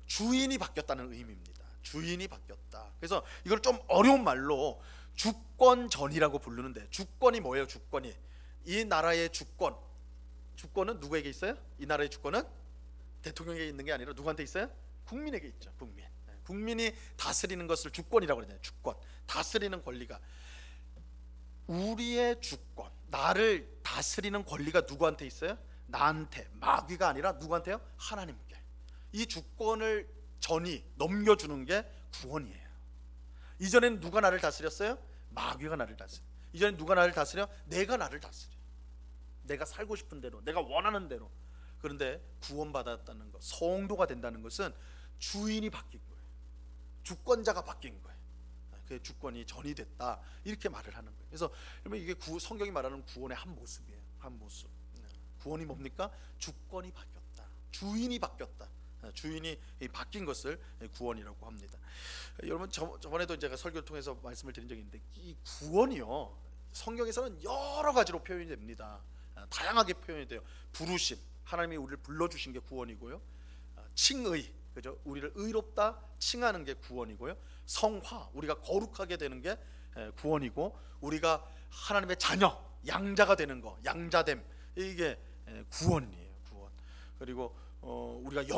주인이 바뀌었다는 의미입니다. 주인이 바뀌었다. 그래서 이걸 좀 어려운 말로 주권전이라고 부르는데, 주권이 뭐예요? 주권이, 이 나라의 주권은 누구에게 있어요? 이 나라의 주권은 대통령에게 있는 게 아니라 누구한테 있어요? 국민에게 있죠. 국민이 다스리는 것을 주권이라고 그러잖아요. 주권, 다스리는 권리가, 우리의 주권, 나를 다스리는 권리가 누구한테 있어요? 나한테, 마귀가 아니라 누구한테요? 하나님께. 이 주권을 전이 넘겨주는 게 구원이에요. 이전에는 누가 나를 다스렸어요? 마귀가 나를 다스려. 이전에 누가 나를 다스려? 내가 나를 다스려. 내가 살고 싶은 대로, 내가 원하는 대로. 그런데 구원받았다는 것, 성도가 된다는 것은 주인이 바뀐 거예요. 주권자가 바뀐 거예요. 그 주권이 전이 됐다, 이렇게 말을 하는 거예요. 그래서 이게 성경이 말하는 구원의 한 모습이에요. 한 모습. 구원이 뭡니까? 주권이 바뀌었다, 주인이 바뀌었다. 주인이 바뀐 것을 구원이라고 합니다. 여러분, 저번에도 제가 설교를 통해서 말씀을 드린 적이 있는데, 이 구원이요, 성경에서는 여러 가지로 표현이 됩니다. 다양하게 표현이 돼요. 부르심, 하나님이 우리를 불러주신 게 구원이고요. 칭의, 그죠? 우리를 의롭다 칭하는 게 구원이고요. 성화, 우리가 거룩하게 되는 게 구원이고, 우리가 하나님의 자녀, 양자가 되는 거, 양자됨, 이게 구원이에요. 구원. 그리고 우리가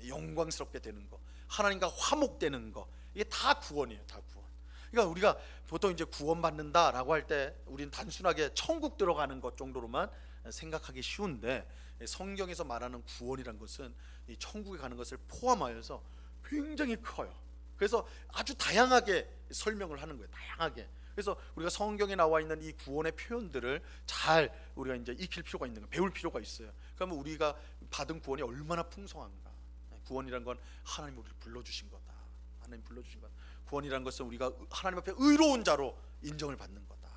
영광스럽게 되는 거, 하나님과 화목되는 거, 이게 다 구원이에요. 다 구원. 그러니까 우리가 보통 이제 구원받는다라고 할 때 우리는 단순하게 천국 들어가는 것 정도로만 생각하기 쉬운데, 성경에서 말하는 구원이란 것은 이 천국에 가는 것을 포함하여서 굉장히 커요. 그래서 아주 다양하게 설명을 하는 거예요. 다양하게. 그래서 우리가 성경에 나와 있는 이 구원의 표현들을 잘 우리가 이제 익힐 필요가 있는 거예요. 배울 필요가 있어요. 그러면 우리가 받은 구원이 얼마나 풍성한가. 구원이란 건 하나님 우리를 불러주신 거다. 하나님 불러주신 거다. 구원이란 것은 우리가 하나님 앞에 의로운 자로 인정을 받는 거다.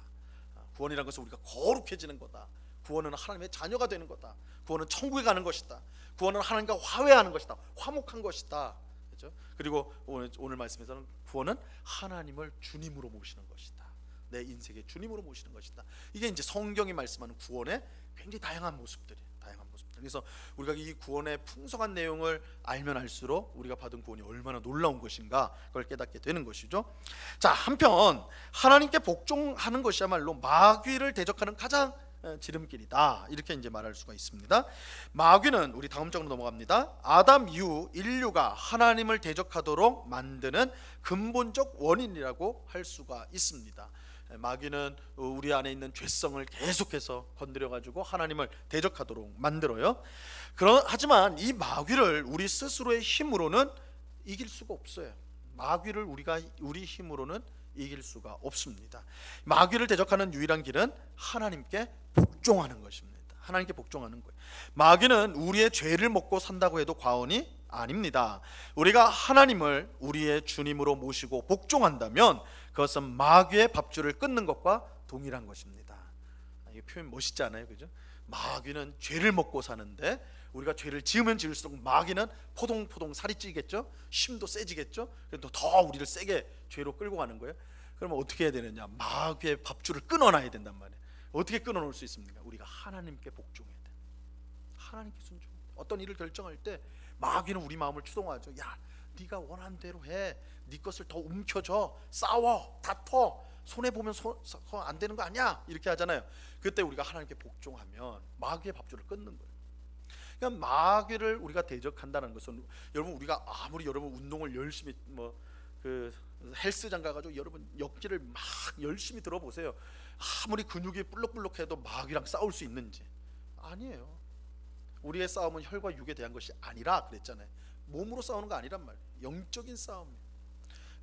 구원이란 것은 우리가 거룩해지는 거다. 구원은 하나님의 자녀가 되는 거다. 구원은 천국에 가는 것이다. 구원은 하나님과 화해하는 것이다. 화목한 것이다. 그렇죠? 그리고 오늘 말씀에서는 구원은 하나님을 주님으로 모시는 것이다. 내 인생의 주님으로 모시는 것이다. 이게 이제 성경이 말씀하는 구원의 굉장히 다양한 모습들이에요. 다양한 모습들. 그래서 우리가 이 구원의 풍성한 내용을 알면 알수록 우리가 받은 구원이 얼마나 놀라운 것인가, 그걸 깨닫게 되는 것이죠. 자, 한편 하나님께 복종하는 것이야말로 마귀를 대적하는 가장 지름길이다, 이렇게 이제 말할 수가 있습니다. 마귀는, 우리 다음 장으로 넘어갑니다. 아담 이후 인류가 하나님을 대적하도록 만드는 근본적 원인이라고 할 수가 있습니다. 마귀는 우리 안에 있는 죄성을 계속해서 건드려 가지고 하나님을 대적하도록 만들어요. 하지만 이 마귀를 우리 스스로의 힘으로는 이길 수가 없어요. 마귀를 우리 힘으로는 이길 수가 없습니다. 마귀를 대적하는 유일한 길은 하나님께 복종하는 것입니다. 하나님께 복종하는 거예요. 마귀는 우리의 죄를 먹고 산다고 해도 과언이 아닙니다. 우리가 하나님을 우리의 주님으로 모시고 복종한다면 그것은 마귀의 밥줄을 끊는 것과 동일한 것입니다. 이 표현 멋있지 않아요? 그죠? 마귀는 죄를 먹고 사는데, 우리가 죄를 지으면 지을수록 마귀는 포동포동 살이 찌겠죠? 힘도 세지겠죠? 그래서 더 우리를 세게 죄로 끌고 가는 거예요. 그러면 어떻게 해야 되느냐? 마귀의 밥줄을 끊어놔야 된단 말이에요. 어떻게 끊어놓을 수 있습니까? 우리가 하나님께 복종해야 돼. 하나님께 순종. 어떤 일을 결정할 때 마귀는 우리 마음을 추동하죠. 야, 네가 원하는 대로 해. 네 것을 더 움켜줘. 싸워, 다퉈. 손해 보면 안 되는 거 아니야? 이렇게 하잖아요. 그때 우리가 하나님께 복종하면 마귀의 밥줄을 끊는 거예요. 그러니까 마귀를 우리가 대적한다는 것은, 여러분, 우리가 아무리 여러분 운동을 열심히 헬스장 가가지고 여러분 역기를 막 열심히 들어보세요. 아무리 근육이 불룩불룩해도 마귀랑 싸울 수 있는지? 아니에요. 우리의 싸움은 혈과 육에 대한 것이 아니라 그랬잖아요. 몸으로 싸우는 거 아니란 말이에요. 영적인 싸움이에요.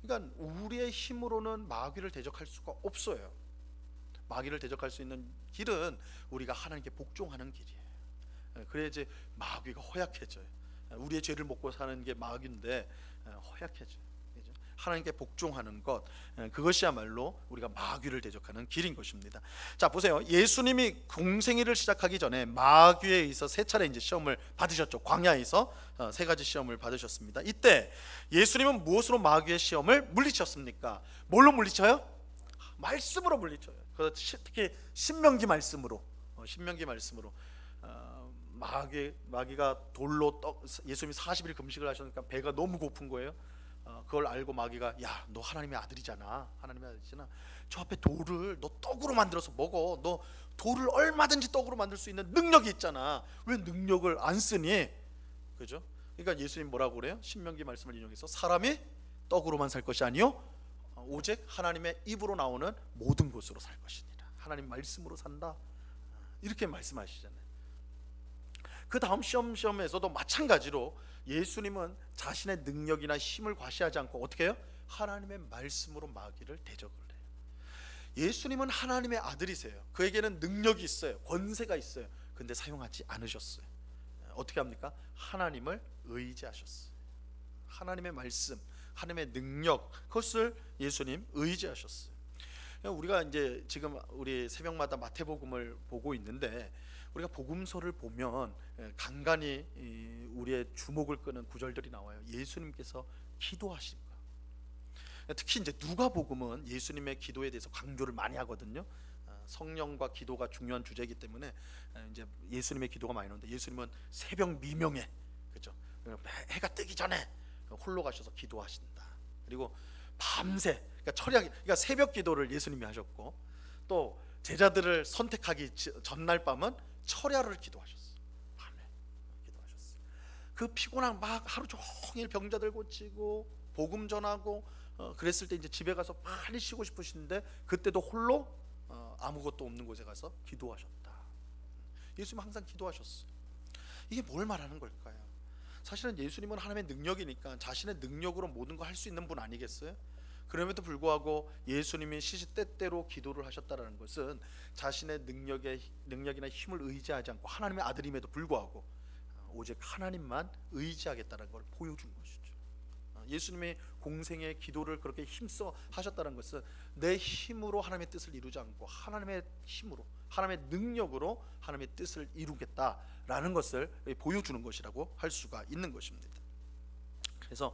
그러니까 우리의 힘으로는 마귀를 대적할 수가 없어요. 마귀를 대적할 수 있는 길은 우리가 하나님께 복종하는 길이에요. 그래야지 마귀가 허약해져요. 우리의 죄를 먹고 사는 게 마귀인데 허약해져요. 하나님께 복종하는 것, 그것이야말로 우리가 마귀를 대적하는 길인 것입니다. 자, 보세요. 예수님이 공생애를 시작하기 전에 마귀에 의해서 세 차례 이제 시험을 받으셨죠. 광야에서 세 가지 시험을 받으셨습니다. 이때 예수님은 무엇으로 마귀의 시험을 물리쳤습니까? 뭘로 물리쳐요? 말씀으로 물리쳐요. 특히 신명기 말씀으로, 마귀가 돌로 예수님이 40일 금식을 하셨으니까 배가 너무 고픈 거예요. 그걸 알고 마귀가, 야, 너 하나님의 아들이잖아. 저 앞에 돌을 너 떡으로 만들어서 먹어. 너 돌을 얼마든지 떡으로 만들 수 있는 능력이 있잖아. 왜 능력을 안 쓰니? 그죠? 그러니까 예수님 뭐라고 그래요? 신명기 말씀을 인용해서 사람이 떡으로만 살 것이 아니요 오직 하나님의 입으로 나오는 모든 것으로 살 것이니라. 하나님 말씀으로 산다, 이렇게 말씀하시잖아요. 그 다음 시험에서도 마찬가지로 예수님은 자신의 능력이나 힘을 과시하지 않고 어떻게 해요? 하나님의 말씀으로 마귀를 대적을 해요. 예수님은 하나님의 아들이세요. 그에게는 능력이 있어요. 권세가 있어요. 근데 사용하지 않으셨어요. 어떻게 합니까? 하나님을 의지하셨어요. 하나님의 말씀, 하나님의 능력, 그것을 예수님 의지하셨어요. 우리가 이제 지금 우리 새벽마다 마태복음을 보고 있는데, 우리가 복음서를 보면 간간히 우리의 주목을 끄는 구절들이 나와요. 예수님께서 기도하신 것. 특히 이제 누가복음은 예수님의 기도에 대해서 강조를 많이 하거든요. 성령과 기도가 중요한 주제이기 때문에 이제 예수님의 기도가 많이 나오는데, 예수님은 새벽 미명에, 그죠? 해가 뜨기 전에 홀로 가셔서 기도하신다. 그리고 밤새, 그러니까 새벽 기도를 예수님이 하셨고, 또 제자들을 선택하기 전날 밤은 철야를 기도하셨어요. 밤에 기도하셨어요. 그 피곤한 막 하루 종일 병자들 고치고 복음 전하고 그랬을 때 이제 집에 가서 빨리 쉬고 싶으신데, 그때도 홀로 아무것도 없는 곳에 가서 기도하셨다. 예수님은 항상 기도하셨어요. 이게 뭘 말하는 걸까요? 사실은 예수님은 하나님의 능력이니까 자신의 능력으로 모든 걸 할 수 있는 분 아니겠어요? 그럼에도 불구하고 예수님이 시시때때로 기도를 하셨다는 것은 자신의 능력이나 힘을 의지하지 않고 하나님의 아들임에도 불구하고 오직 하나님만 의지하겠다는 걸 보여준 것이죠. 예수님의 공생의 기도를 그렇게 힘써 하셨다는 것은 내 힘으로 하나님의 뜻을 이루지 않고 하나님의 힘으로, 하나님의 능력으로 하나님의 뜻을 이루겠다라는 것을 보여주는 것이라고 할 수가 있는 것입니다. 그래서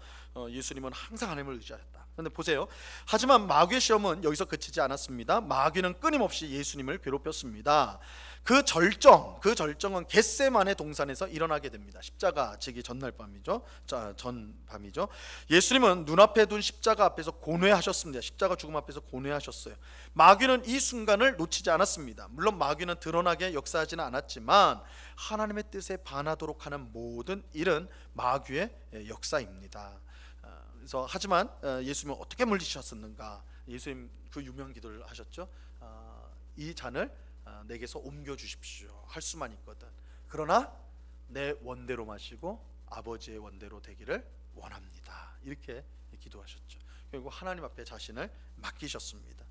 예수님은 항상 하나님을 의지하였다. 그런데 보세요. 하지만 마귀의 시험은 여기서 그치지 않았습니다. 마귀는 끊임없이 예수님을 괴롭혔습니다. 그 절정은 겟세마네 동산에서 일어나게 됩니다. 십자가 지기 전날 밤이죠. 전 밤이죠. 예수님은 눈앞에 둔 십자가 앞에서 고뇌하셨습니다. 십자가 죽음 앞에서 고뇌하셨어요. 마귀는 이 순간을 놓치지 않았습니다. 물론 마귀는 드러나게 역사하지는 않았지만 하나님의 뜻에 반하도록 하는 모든 일은 마귀의 역사입니다. 그래서 하지만 예수님은 어떻게 물리치셨는가? 예수님 그 유명한 기도를 하셨죠. 이 잔을 내게서 옮겨 주십시오. 할 수만 있거든. 그러나 내 원대로 마시고 아버지의 원대로 되기를 원합니다. 이렇게 기도하셨죠. 결국 하나님 앞에 자신을 맡기셨습니다.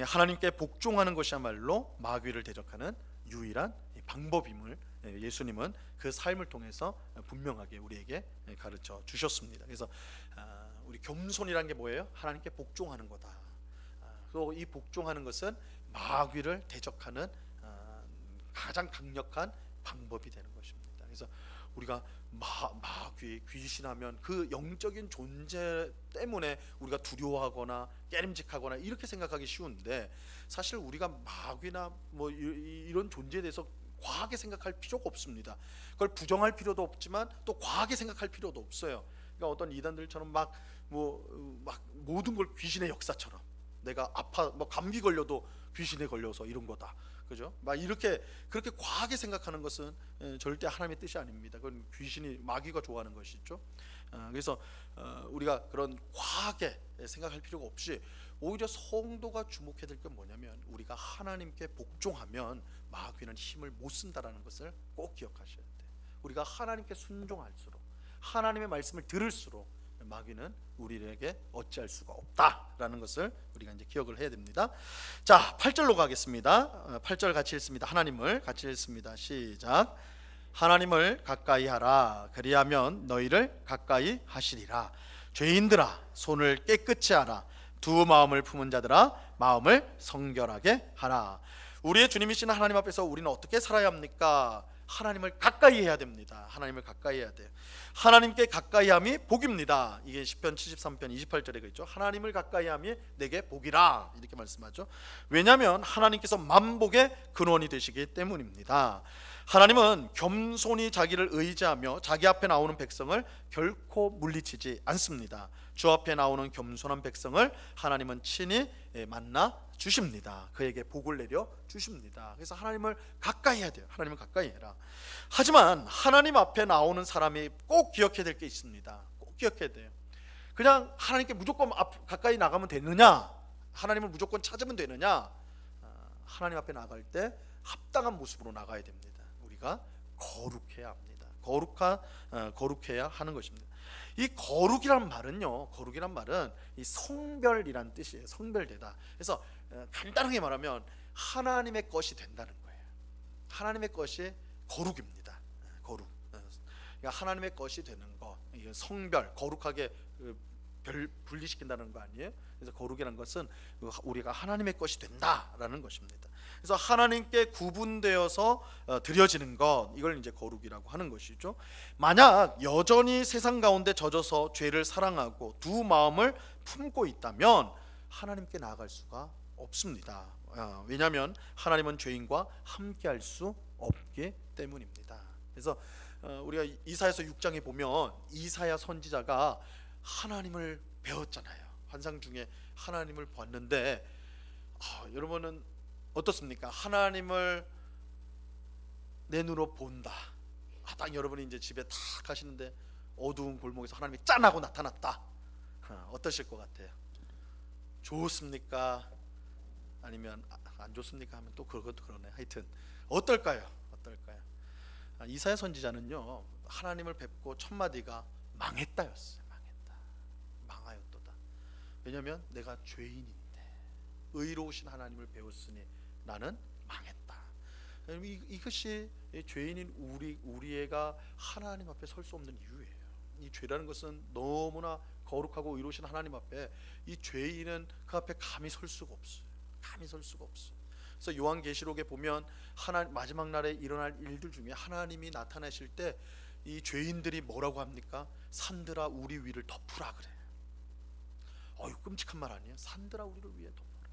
하나님께 복종하는 것이야말로 마귀를 대적하는 유일한 방법임을 예수님은 그 삶을 통해서 분명하게 우리에게 가르쳐 주셨습니다. 그래서 우리 겸손이라는 게 뭐예요? 하나님께 복종하는 거다. 그리고 이 복종하는 것은 마귀를 대적하는 가장 강력한 방법이 되는 것입니다. 그래서 우리가 마귀, 귀신하면 그 영적인 존재 때문에 우리가 두려워하거나 깨림직하거나 이렇게 생각하기 쉬운데, 사실 우리가 마귀나 뭐 이런 존재에 대해서 과하게 생각할 필요가 없습니다. 그걸 부정할 필요도 없지만 또 과하게 생각할 필요도 없어요. 그러니까 어떤 이단들처럼 막 모든 걸 귀신의 역사처럼, 내가 뭐 감기 걸려도 귀신에 걸려서 이런 거다, 그죠? 막 이렇게 그렇게 과하게 생각하는 것은 절대 하나님의 뜻이 아닙니다. 그건 마귀가 좋아하는 것이죠. 그래서 우리가 그런 과하게 생각할 필요가 없이 오히려 성도가 주목해야 될 건 뭐냐면, 우리가 하나님께 복종하면 마귀는 힘을 못 쓴다라는 것을 꼭 기억하셔야 돼요. 우리가 하나님께 순종할수록, 하나님의 말씀을 들을수록 마귀는 우리에게 어찌할 수가 없다라는 것을 우리가 이제 기억을 해야 됩니다. 자, 8절로 가겠습니다. 8절 같이 읽습니다. 하나님을 같이 읽습니다. 시작. 하나님을 가까이 하라. 그리하면 너희를 가까이 하시리라. 죄인들아 손을 깨끗이 하라. 두 마음을 품은 자들아 마음을 성결하게 하라. 우리의 주님이신 하나님 앞에서 우리는 어떻게 살아야 합니까? 하나님을 가까이 해야 됩니다. 하나님을 가까이 해야 돼요. 하나님께 가까이함이 복입니다. 이게 시편 73편 28절에 그랬죠. 하나님을 가까이함이 내게 복이라 이렇게 말씀하죠. 왜냐하면 하나님께서 만복의 근원이 되시기 때문입니다. 하나님은 겸손히 자기를 의지하며 자기 앞에 나오는 백성을 결코 물리치지 않습니다. 주 앞에 나오는 겸손한 백성을 하나님은 친히 만나 주십니다. 그에게 복을 내려 주십니다. 그래서 하나님을 가까이 해야 돼요. 하나님을 가까이 해라. 하지만 하나님 앞에 나오는 사람이 꼭 기억해야 될 게 있습니다. 꼭 기억해야 돼요. 그냥 하나님께 무조건 가까이 나가면 되느냐, 하나님을 무조건 찾으면 되느냐, 하나님 앞에 나갈 때 합당한 모습으로 나가야 됩니다. 우리가 거룩해야 합니다. 거룩해야 하는 것입니다. 이 거룩이란 말은요, 거룩이란 말은 이 성별이란 뜻이에요. 성별되다. 그래서 간단하게 말하면 하나님의 것이 된다는 거예요. 하나님의 것이 거룩입니다. 거룩. 그러니까 하나님의 것이 되는 것, 이게 성별, 거룩하게 분리시킨다는 거 아니에요? 그래서 거룩이라는 것은 우리가 하나님의 것이 된다라는 것입니다. 그래서 하나님께 구분되어서 드려지는 것, 이걸 이제 거룩이라고 하는 것이죠. 만약 여전히 세상 가운데 젖어서 죄를 사랑하고 두 마음을 품고 있다면 하나님께 나아갈 수가 없습니다. 왜냐하면 하나님은 죄인과 함께할 수 없기 때문입니다. 그래서 우리가 이사야서 6장에 보면 이사야 선지자가 하나님을 배웠잖아요. 환상 중에 하나님을 봤는데 여러분은 어떻습니까? 하나님을 내 눈으로 본다. 딱 여러분이 이제 집에 탁 가시는데 어두운 골목에서 하나님이 짠 하고 나타났다. 어떠실 것 같아요? 좋습니까? 아니면 안 좋습니까? 하면 또 그것도 그러네. 하여튼 어떨까요? 이사야 선지자는요, 하나님을 뵙고 첫 마디가 망했다였어요. 망하였도다. 왜냐하면 내가 죄인인데 의로우신 하나님을 배웠으니 나는 망했다. 이것이 죄인인 우리가 하나님 앞에 설 수 없는 이유예요. 이 죄라는 것은 너무나 거룩하고 의로우신 하나님 앞에 이 죄인은 그 앞에 감히 설 수가 없어요. 그래서 요한계시록에 보면 마지막 날에 일어날 일들 중에 하나님이 나타나실 때 이 죄인들이 뭐라고 합니까? 산들아 우리 위를 덮으라 그래요. 끔찍한 말 아니에요? 산들아 우리를 위해 덮으라.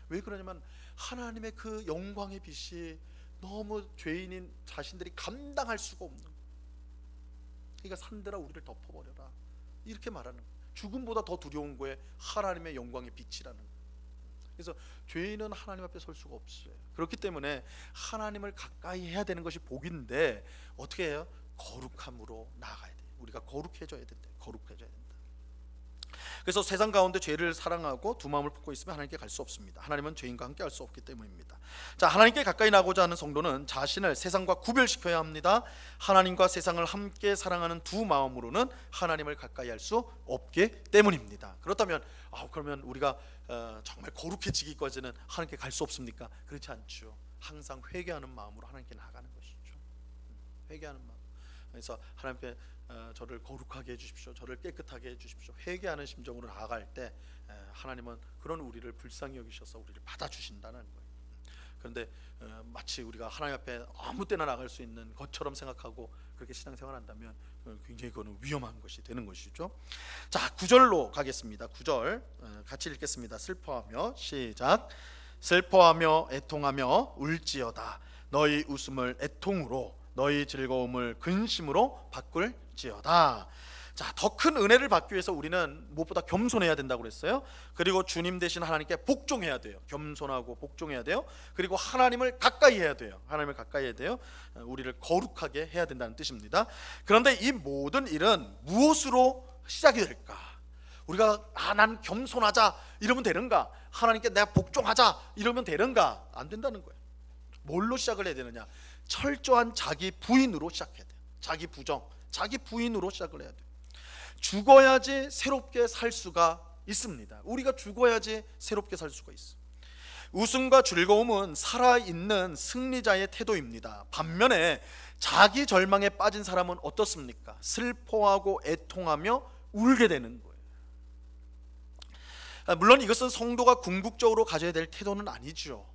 왜 그러냐면 하나님의 그 영광의 빛이 너무 죄인인 자신들이 감당할 수가 없는 거예요. 그러니까 산들아 우리를 덮어버려라 이렇게 말하는 거예요. 죽음보다 더 두려운 거에 하나님의 영광의 빛이라는 거예요. 그래서 죄인은 하나님 앞에 설 수가 없어요. 그렇기 때문에 하나님을 가까이 해야 되는 것이 복인데 어떻게 해요? 거룩함으로 나아가야 돼요. 우리가 거룩해져야 된다. 그래서 세상 가운데 죄를 사랑하고 두 마음을 품고 있으면 하나님께 갈 수 없습니다. 하나님은 죄인과 함께 할 수 없기 때문입니다. 자, 하나님께 가까이 나고자 하는 성도는 자신을 세상과 구별시켜야 합니다. 하나님과 세상을 함께 사랑하는 두 마음으로는 하나님을 가까이 할 수 없기 때문입니다. 그렇다면 그러면 우리가 정말 거룩해지기까지는 하나님께 갈 수 없습니까? 그렇지 않죠. 항상 회개하는 마음으로 하나님께 나아가는 것이죠. 회개하는 마음. 그래서 하나님께 저를 거룩하게 해주십시오. 저를 깨끗하게 해주십시오. 회개하는 심정으로 나아갈 때 하나님은 그런 우리를 불쌍히 여기셔서 우리를 받아주신다는 거예요. 그런데 마치 우리가 하나님 앞에 아무 때나 나갈 수 있는 것처럼 생각하고 그렇게 신앙생활한다면 굉장히 그거는 위험한 것이 되는 것이죠. 자, 9절로 가겠습니다. 9절 같이 읽겠습니다. 슬퍼하며 시작. 슬퍼하며 애통하며 울지어다. 너희 웃음을 애통으로 너희 즐거움을 근심으로 바꿀지어다. 자, 더 큰 은혜를 받기 위해서 우리는 무엇보다 겸손해야 된다고 그랬어요. 그리고 주님 대신 하나님께 복종해야 돼요. 겸손하고 복종해야 돼요. 그리고 하나님을 가까이 해야 돼요. 우리를 거룩하게 해야 된다는 뜻입니다. 그런데 이 모든 일은 무엇으로 시작이 될까? 우리가 난 겸손하자 이러면 되는가? 하나님께 내가 복종하자 이러면 되는가? 안 된다는 거예요. 뭘로 시작을 해야 되느냐? 철저한 자기 부인으로 시작해야 돼요. 자기 부인으로 시작을 해야 돼요. 죽어야지 새롭게 살 수가 있습니다. 우리가 죽어야지 새롭게 살 수가 있어요. 웃음과 즐거움은 살아있는 승리자의 태도입니다. 반면에 자기 절망에 빠진 사람은 어떻습니까? 슬퍼하고 애통하며 울게 되는 거예요. 물론 이것은 성도가 궁극적으로 가져야 될 태도는 아니죠.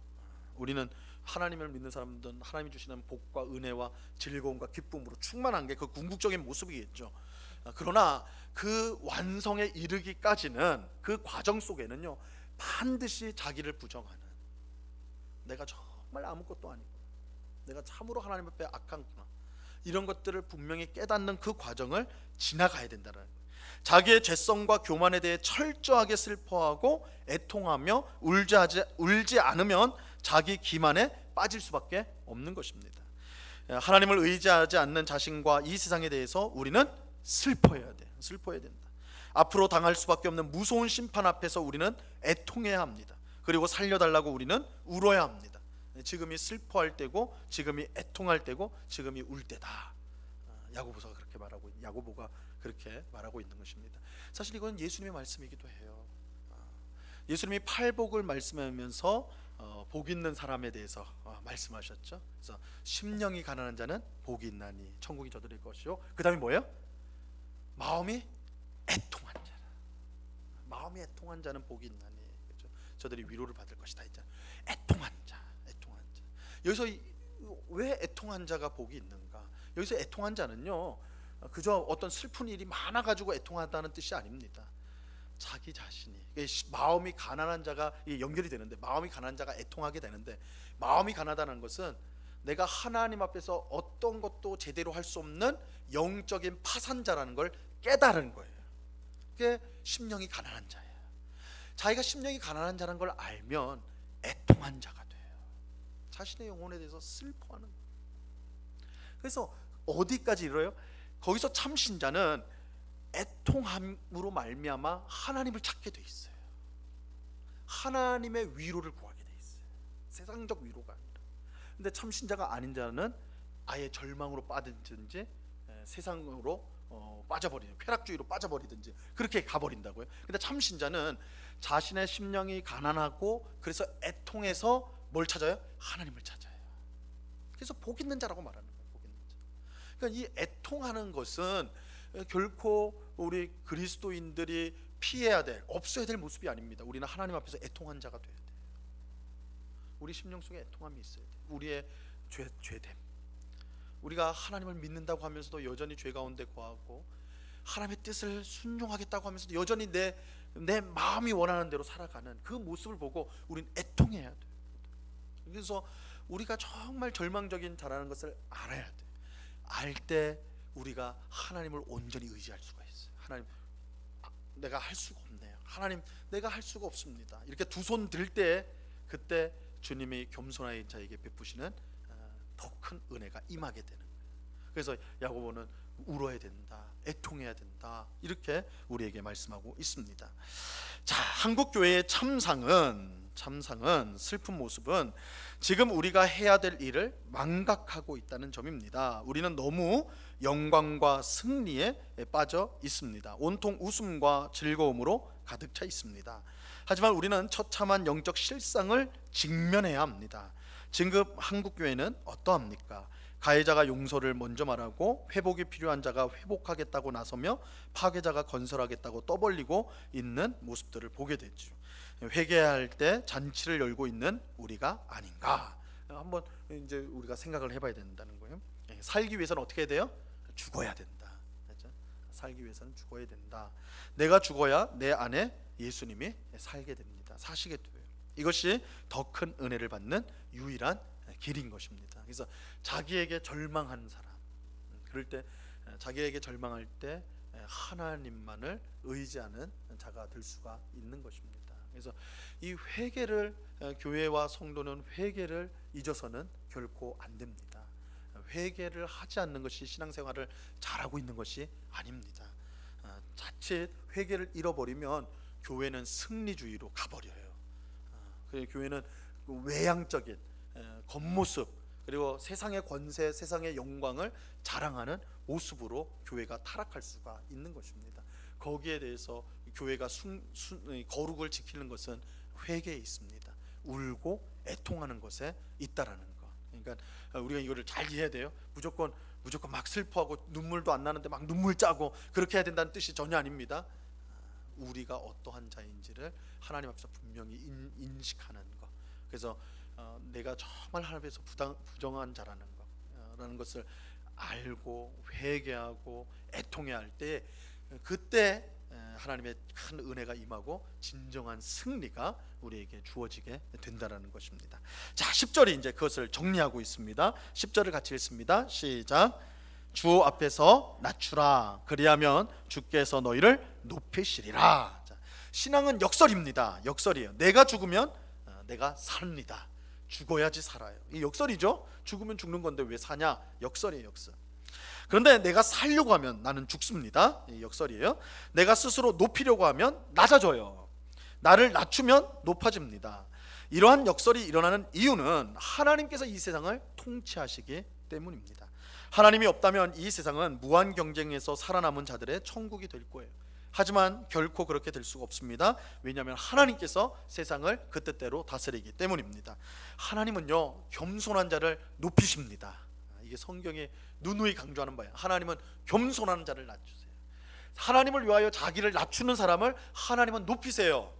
우리는 하나님을 믿는 사람들은 하나님이 주시는 복과 은혜와 즐거움과 기쁨으로 충만한 게 그 궁극적인 모습이겠죠. 그러나 그 완성에 이르기까지는 그 과정 속에는요, 반드시 자기를 부정하는, 내가 정말 아무것도 아니고 내가 참으로 하나님 앞에 악한구나, 이런 것들을 분명히 깨닫는 그 과정을 지나가야 된다는 거예요. 자기의 죄성과 교만에 대해 철저하게 슬퍼하고 애통하며 울지 않으면 자기 기만에 빠질 수밖에 없는 것입니다. 하나님을 의지하지 않는 자신과 이 세상에 대해서 우리는 슬퍼해야 된다. 앞으로 당할 수밖에 없는 무서운 심판 앞에서 우리는 애통해야 합니다. 그리고 살려달라고 우리는 울어야 합니다. 지금이 슬퍼할 때고, 지금이 애통할 때고, 지금이 울 때다. 야고보가 그렇게 말하고 있는 것입니다. 사실 이건 예수님의 말씀이기도 해요. 예수님이 팔복을 말씀하면서 복 있는 사람에 대해서 말씀하셨죠. 그래서 심령이 가난한 자는 복이 있나니 천국이 저들의 것이요, 그 다음에 뭐예요? 마음이 애통한 자라. 마음이 애통한 자는 복이 있나니, 그렇죠? 저들이 위로를 받을 것이다 했잖아요. 애통한 자. 여기서 왜 애통한 자가 복이 있는가? 여기서 애통한 자는요, 그저 어떤 슬픈 일이 많아가지고 애통하다는 뜻이 아닙니다. 자기 자신이, 마음이 가난한 자가 연결이 되는데, 마음이 가난한 자가 애통하게 되는데, 마음이 가난하다는 것은 내가 하나님 앞에서 어떤 것도 제대로 할 수 없는 영적인 파산자라는 걸 깨달은 거예요. 그게 심령이 가난한 자예요. 자기가 심령이 가난한 자라는 걸 알면 애통한 자가 돼요. 자신의 영혼에 대해서 슬퍼하는 거예요. 그래서 어디까지 이르러요? 거기서 참신자는 애통함으로 말미암아 하나님을 찾게 돼 있어요. 하나님의 위로를 구하게 돼 있어요. 세상적 위로가 아니라. 근데 참신자가 아닌 자는 아예 절망으로 빠지든지 세상으로 빠져버리는, 쾌락주의로 빠져버리든지 그렇게 가버린다고요. 근데 참신자는 자신의 심령이 가난하고 그래서 애통해서 뭘 찾아요? 하나님을 찾아요. 그래서 복 있는 자라고 말하는 거예요. 복 있는 자. 그러니까 이 애통하는 것은 결코 우리 그리스도인들이 피해야 될, 없어야 될 모습이 아닙니다. 우리는 하나님 앞에서 애통한 자가 돼야 돼요. 우리 심령 속에 애통함이 있어야 돼요. 우리의 죄됨. 우리가 하나님을 믿는다고 하면서도 여전히 죄 가운데 거하고, 하나님의 뜻을 순종하겠다고 하면서도 여전히 내 마음이 원하는 대로 살아가는 그 모습을 보고 우리는 애통해야 돼요. 그래서 우리가 정말 절망적인 자라는 것을 알아야 돼. 알 때 우리가 하나님을 온전히 의지할 수가 있어요. 하나님, 내가 할 수가 없네요. 하나님, 내가 할 수가 없습니다. 이렇게 두 손 들 때, 그때 주님이 겸손한 자에게 베푸시는 더 큰 은혜가 임하게 되는 거예요. 그래서 야고보는 울어야 된다, 애통해야 된다, 이렇게 우리에게 말씀하고 있습니다. 자, 한국 교회의 참상은 슬픈 모습은 지금 우리가 해야 될 일을 망각하고 있다는 점입니다. 우리는 너무 영광과 승리에 빠져 있습니다. 온통 웃음과 즐거움으로 가득 차 있습니다. 하지만 우리는 처참한 영적 실상을 직면해야 합니다. 지금 한국 교회는 어떠합니까? 가해자가 용서를 먼저 말하고 회복이 필요한 자가 회복하겠다고 나서며 파괴자가 건설하겠다고 떠벌리고 있는 모습들을 보게 되죠. 회개할 때 잔치를 열고 있는 우리가 아닌가, 한번 이제 우리가 생각을 해봐야 된다는 거예요. 살기 위해서는 어떻게 해야 돼요? 죽어야 된다. 그렇죠? 살기 위해서는 죽어야 된다. 내가 죽어야 내 안에 예수님이 살게 됩니다. 사시게 돼요. 이것이 더 큰 은혜를 받는 유일한 길인 것입니다. 그래서 자기에게 절망하는 사람, 그럴 때, 자기에게 절망할 때 하나님만을 의지하는 자가 될 수가 있는 것입니다. 그래서 이 회개를, 교회와 성도는 회개를 잊어서는 결코 안 됩니다. 회개를 하지 않는 것이 신앙생활을 잘하고 있는 것이 아닙니다. 자칫 회개를 잃어버리면 교회는 승리주의로 가버려요. 교회는 외향적인 겉모습, 그리고 세상의 권세, 세상의 영광을 자랑하는 모습으로 교회가 타락할 수가 있는 것입니다. 거기에 대해서 교회가 거룩을 지키는 것은 회개에 있습니다. 울고 애통하는 것에 있다라는 것. 그러니까 우리가 이거를 잘 이해해야 돼요. 무조건 무조건 막 슬퍼하고 눈물도 안 나는데 막 눈물 짜고 그렇게 해야 된다는 뜻이 전혀 아닙니다. 우리가 어떠한 자인지를 하나님 앞에서 분명히 인식하는 것. 그래서 내가 정말 하나님 앞에서 부정한 자라는 라는 것을 알고 회개하고 애통해야 할 때, 그때 하나님의 큰 은혜가 임하고 진정한 승리가 우리에게 주어지게 된다라는 것입니다. 자, 10절이 이제 그것을 정리하고 있습니다. 10절을 같이 읽습니다. 시작. 주 앞에서 낮추라. 그리하면 주께서 너희를 높이시리라. 자, 신앙은 역설입니다. 역설이에요. 내가 죽으면 내가 삽니다. 죽어야지 살아요. 이 역설이죠. 죽으면 죽는 건데 왜 사냐? 역설이에요, 역설. 그런데 내가 살려고 하면 나는 죽습니다. 이 역설이에요. 내가 스스로 높이려고 하면 낮아져요. 나를 낮추면 높아집니다. 이러한 역설이 일어나는 이유는 하나님께서 이 세상을 통치하시기 때문입니다. 하나님이 없다면 이 세상은 무한 경쟁에서 살아남은 자들의 천국이 될 거예요. 하지만 결코 그렇게 될 수가 없습니다. 왜냐하면 하나님께서 세상을 그 뜻대로 다스리기 때문입니다. 하나님은요, 겸손한 자를 높이십니다. 이게 성경이 누누이 강조하는 바예요. 하나님은 겸손한 자를 낮추세요. 하나님을 위하여 자기를 낮추는 사람을 하나님은 높이세요.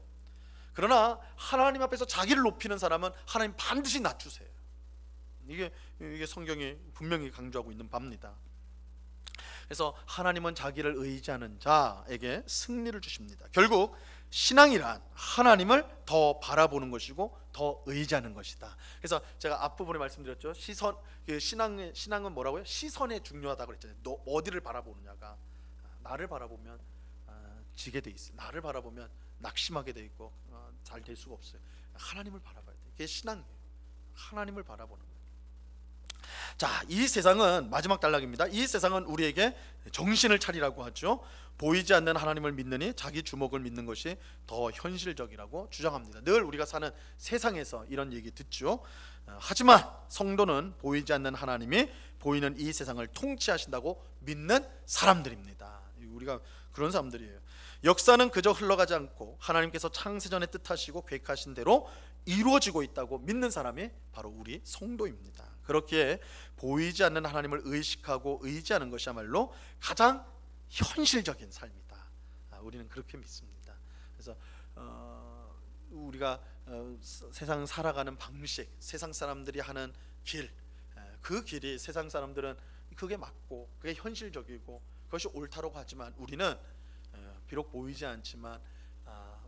그러나 하나님 앞에서 자기를 높이는 사람은 하나님 반드시 낮추세요. 이게 성경이 분명히 강조하고 있는 바입니다. 그래서 하나님은 자기를 의지하는 자에게 승리를 주십니다. 결국 신앙이란 하나님을 더 바라보는 것이고 더 의지하는 것이다. 그래서 제가 앞부분에 말씀드렸죠. 신앙은 뭐라고요? 시선에 중요하다고 그랬잖아요. 너 어디를 바라보느냐가. 나를 바라보면 지게 돼 있어요. 나를 바라보면 낙심하게 돼 있고 잘 될 수가 없어요. 하나님을 바라봐야 돼요. 그게 신앙이에요. 하나님을 바라보는 거예요. 자, 이 세상은 마지막 단락입니다. 이 세상은 우리에게 정신을 차리라고 하죠. 보이지 않는 하나님을 믿느니 자기 주목을 믿는 것이 더 현실적이라고 주장합니다. 늘 우리가 사는 세상에서 이런 얘기 듣죠. 하지만 성도는 보이지 않는 하나님이 보이는 이 세상을 통치하신다고 믿는 사람들입니다. 우리가 그런 사람들이에요. 역사는 그저 흘러가지 않고 하나님께서 창세전에 뜻하시고 계획하신 대로 이루어지고 있다고 믿는 사람이 바로 우리 성도입니다. 그렇기에 보이지 않는 하나님을 의식하고 의지하는 것이야말로 가장 현실적인 삶이다. 우리는 그렇게 믿습니다. 그래서 우리가 세상 살아가는 방식, 세상 사람들이 하는 길, 그 길이 세상 사람들은 그게 맞고 그게 현실적이고 그것이 옳다고 하지만 우리는 비록 보이지 않지만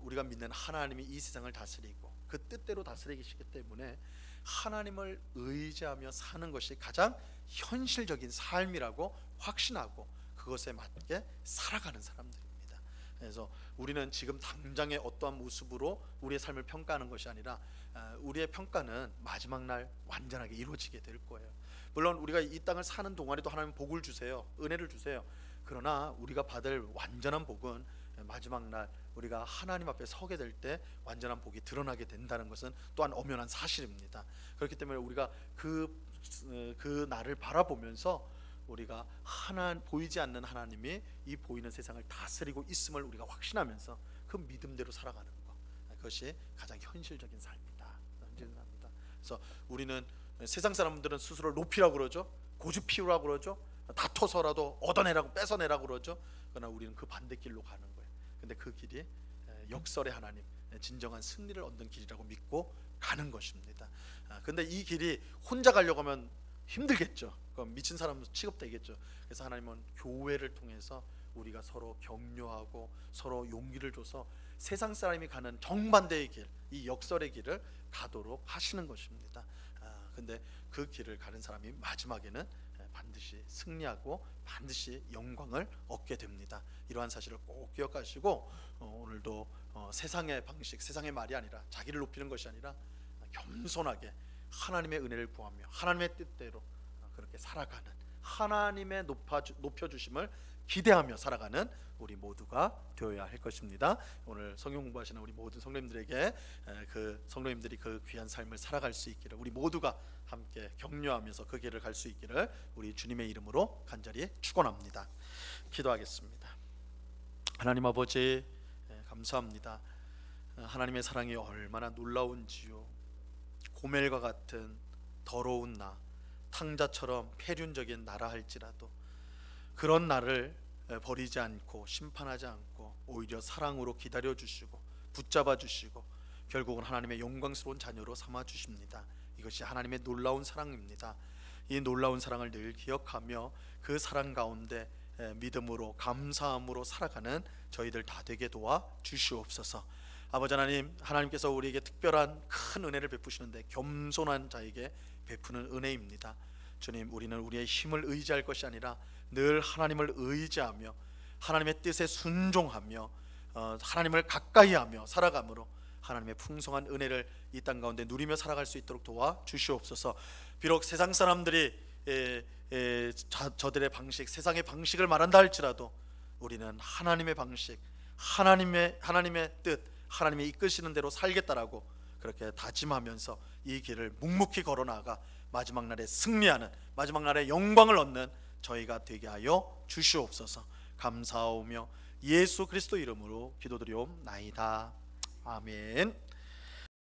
우리가 믿는 하나님이 이 세상을 다스리고 그 뜻대로 다스리시기 때문에 하나님을 의지하며 사는 것이 가장 현실적인 삶이라고 확신하고 그것에 맞게 살아가는 사람들입니다. 그래서 우리는 지금 당장의 어떠한 모습으로 우리의 삶을 평가하는 것이 아니라 우리의 평가는 마지막 날 완전하게 이루어지게 될 거예요. 물론 우리가 이 땅을 사는 동안에도 하나님 복을 주세요. 은혜를 주세요. 그러나 우리가 받을 완전한 복은 마지막 날 우리가 하나님 앞에 서게 될 때 완전한 복이 드러나게 된다는 것은 또한 엄연한 사실입니다. 그렇기 때문에 우리가 그 날을 바라보면서 우리가 보이지 않는 하나님이 이 보이는 세상을 다스리고 있음을 우리가 확신하면서 그 믿음대로 살아가는 것, 그것이 가장 현실적인 삶이다. 그래서 우리는 세상 사람들은 스스로를 높이라고 그러죠. 고집 피우라고 그러죠. 다퉈서라도 얻어내라고 뺏어내라고 그러죠. 그러나 우리는 그 반대길로 가는 거예요. 근데 그 길이 역설의 하나님, 진정한 승리를 얻는 길이라고 믿고 가는 것입니다. 근데 이 길이 혼자 가려고 하면 힘들겠죠. 그럼 미친 사람 취급되겠죠. 그래서 하나님은 교회를 통해서 우리가 서로 격려하고 서로 용기를 줘서 세상 사람이 가는 정반대의 길, 이 역설의 길을 가도록 하시는 것입니다. 근데 그 길을 가는 사람이 마지막에는 반드시 승리하고 반드시 영광을 얻게 됩니다. 이러한 사실을 꼭 기억하시고 오늘도 세상의 방식, 세상의 말이 아니라 자기를 높이는 것이 아니라 겸손하게 하나님의 은혜를 구하며 하나님의 뜻대로 그렇게 살아가는, 하나님의 높여주심을 기대하며 살아가는 우리 모두가 되어야 할 것입니다. 오늘 성경 공부하시는 우리 모든 성도님들에게 그 성도님들이 그 귀한 삶을 살아갈 수 있기를 우리 모두가 함께 격려하면서 그 길을 갈 수 있기를 우리 주님의 이름으로 간절히 축원합니다. 기도하겠습니다. 하나님 아버지, 감사합니다. 하나님의 사랑이 얼마나 놀라운지요. 고멜과 같은 더러운 나, 탕자처럼 폐륜적인 나라 할지라도 그런 나를 버리지 않고 심판하지 않고 오히려 사랑으로 기다려 주시고 붙잡아 주시고 결국은 하나님의 영광스러운 자녀로 삼아 주십니다. 이것이 하나님의 놀라운 사랑입니다. 이 놀라운 사랑을 늘 기억하며 그 사랑 가운데 믿음으로 감사함으로 살아가는 저희들 다 되게 도와 주시옵소서. 아버지 하나님, 하나님께서 우리에게 특별한 큰 은혜를 베푸시는데 겸손한 자에게 베푸는 은혜입니다. 주님, 우리는 우리의 힘을 의지할 것이 아니라 늘 하나님을 의지하며 하나님의 뜻에 순종하며 하나님을 가까이하며 살아감으로 하나님의 풍성한 은혜를 이 땅 가운데 누리며 살아갈 수 있도록 도와 주시옵소서. 비록 세상 사람들이 저들의 방식, 세상의 방식을 말한다 할지라도 우리는 하나님의 방식, 하나님의 뜻, 하나님이 이끄시는 대로 살겠다라고 그렇게 다짐하면서 이 길을 묵묵히 걸어나가 마지막 날에 승리하는, 마지막 날에 영광을 얻는 저희가 되게 하여 주시옵소서. 감사하오며 예수 그리스도 이름으로 기도드리옵나이다. 아멘.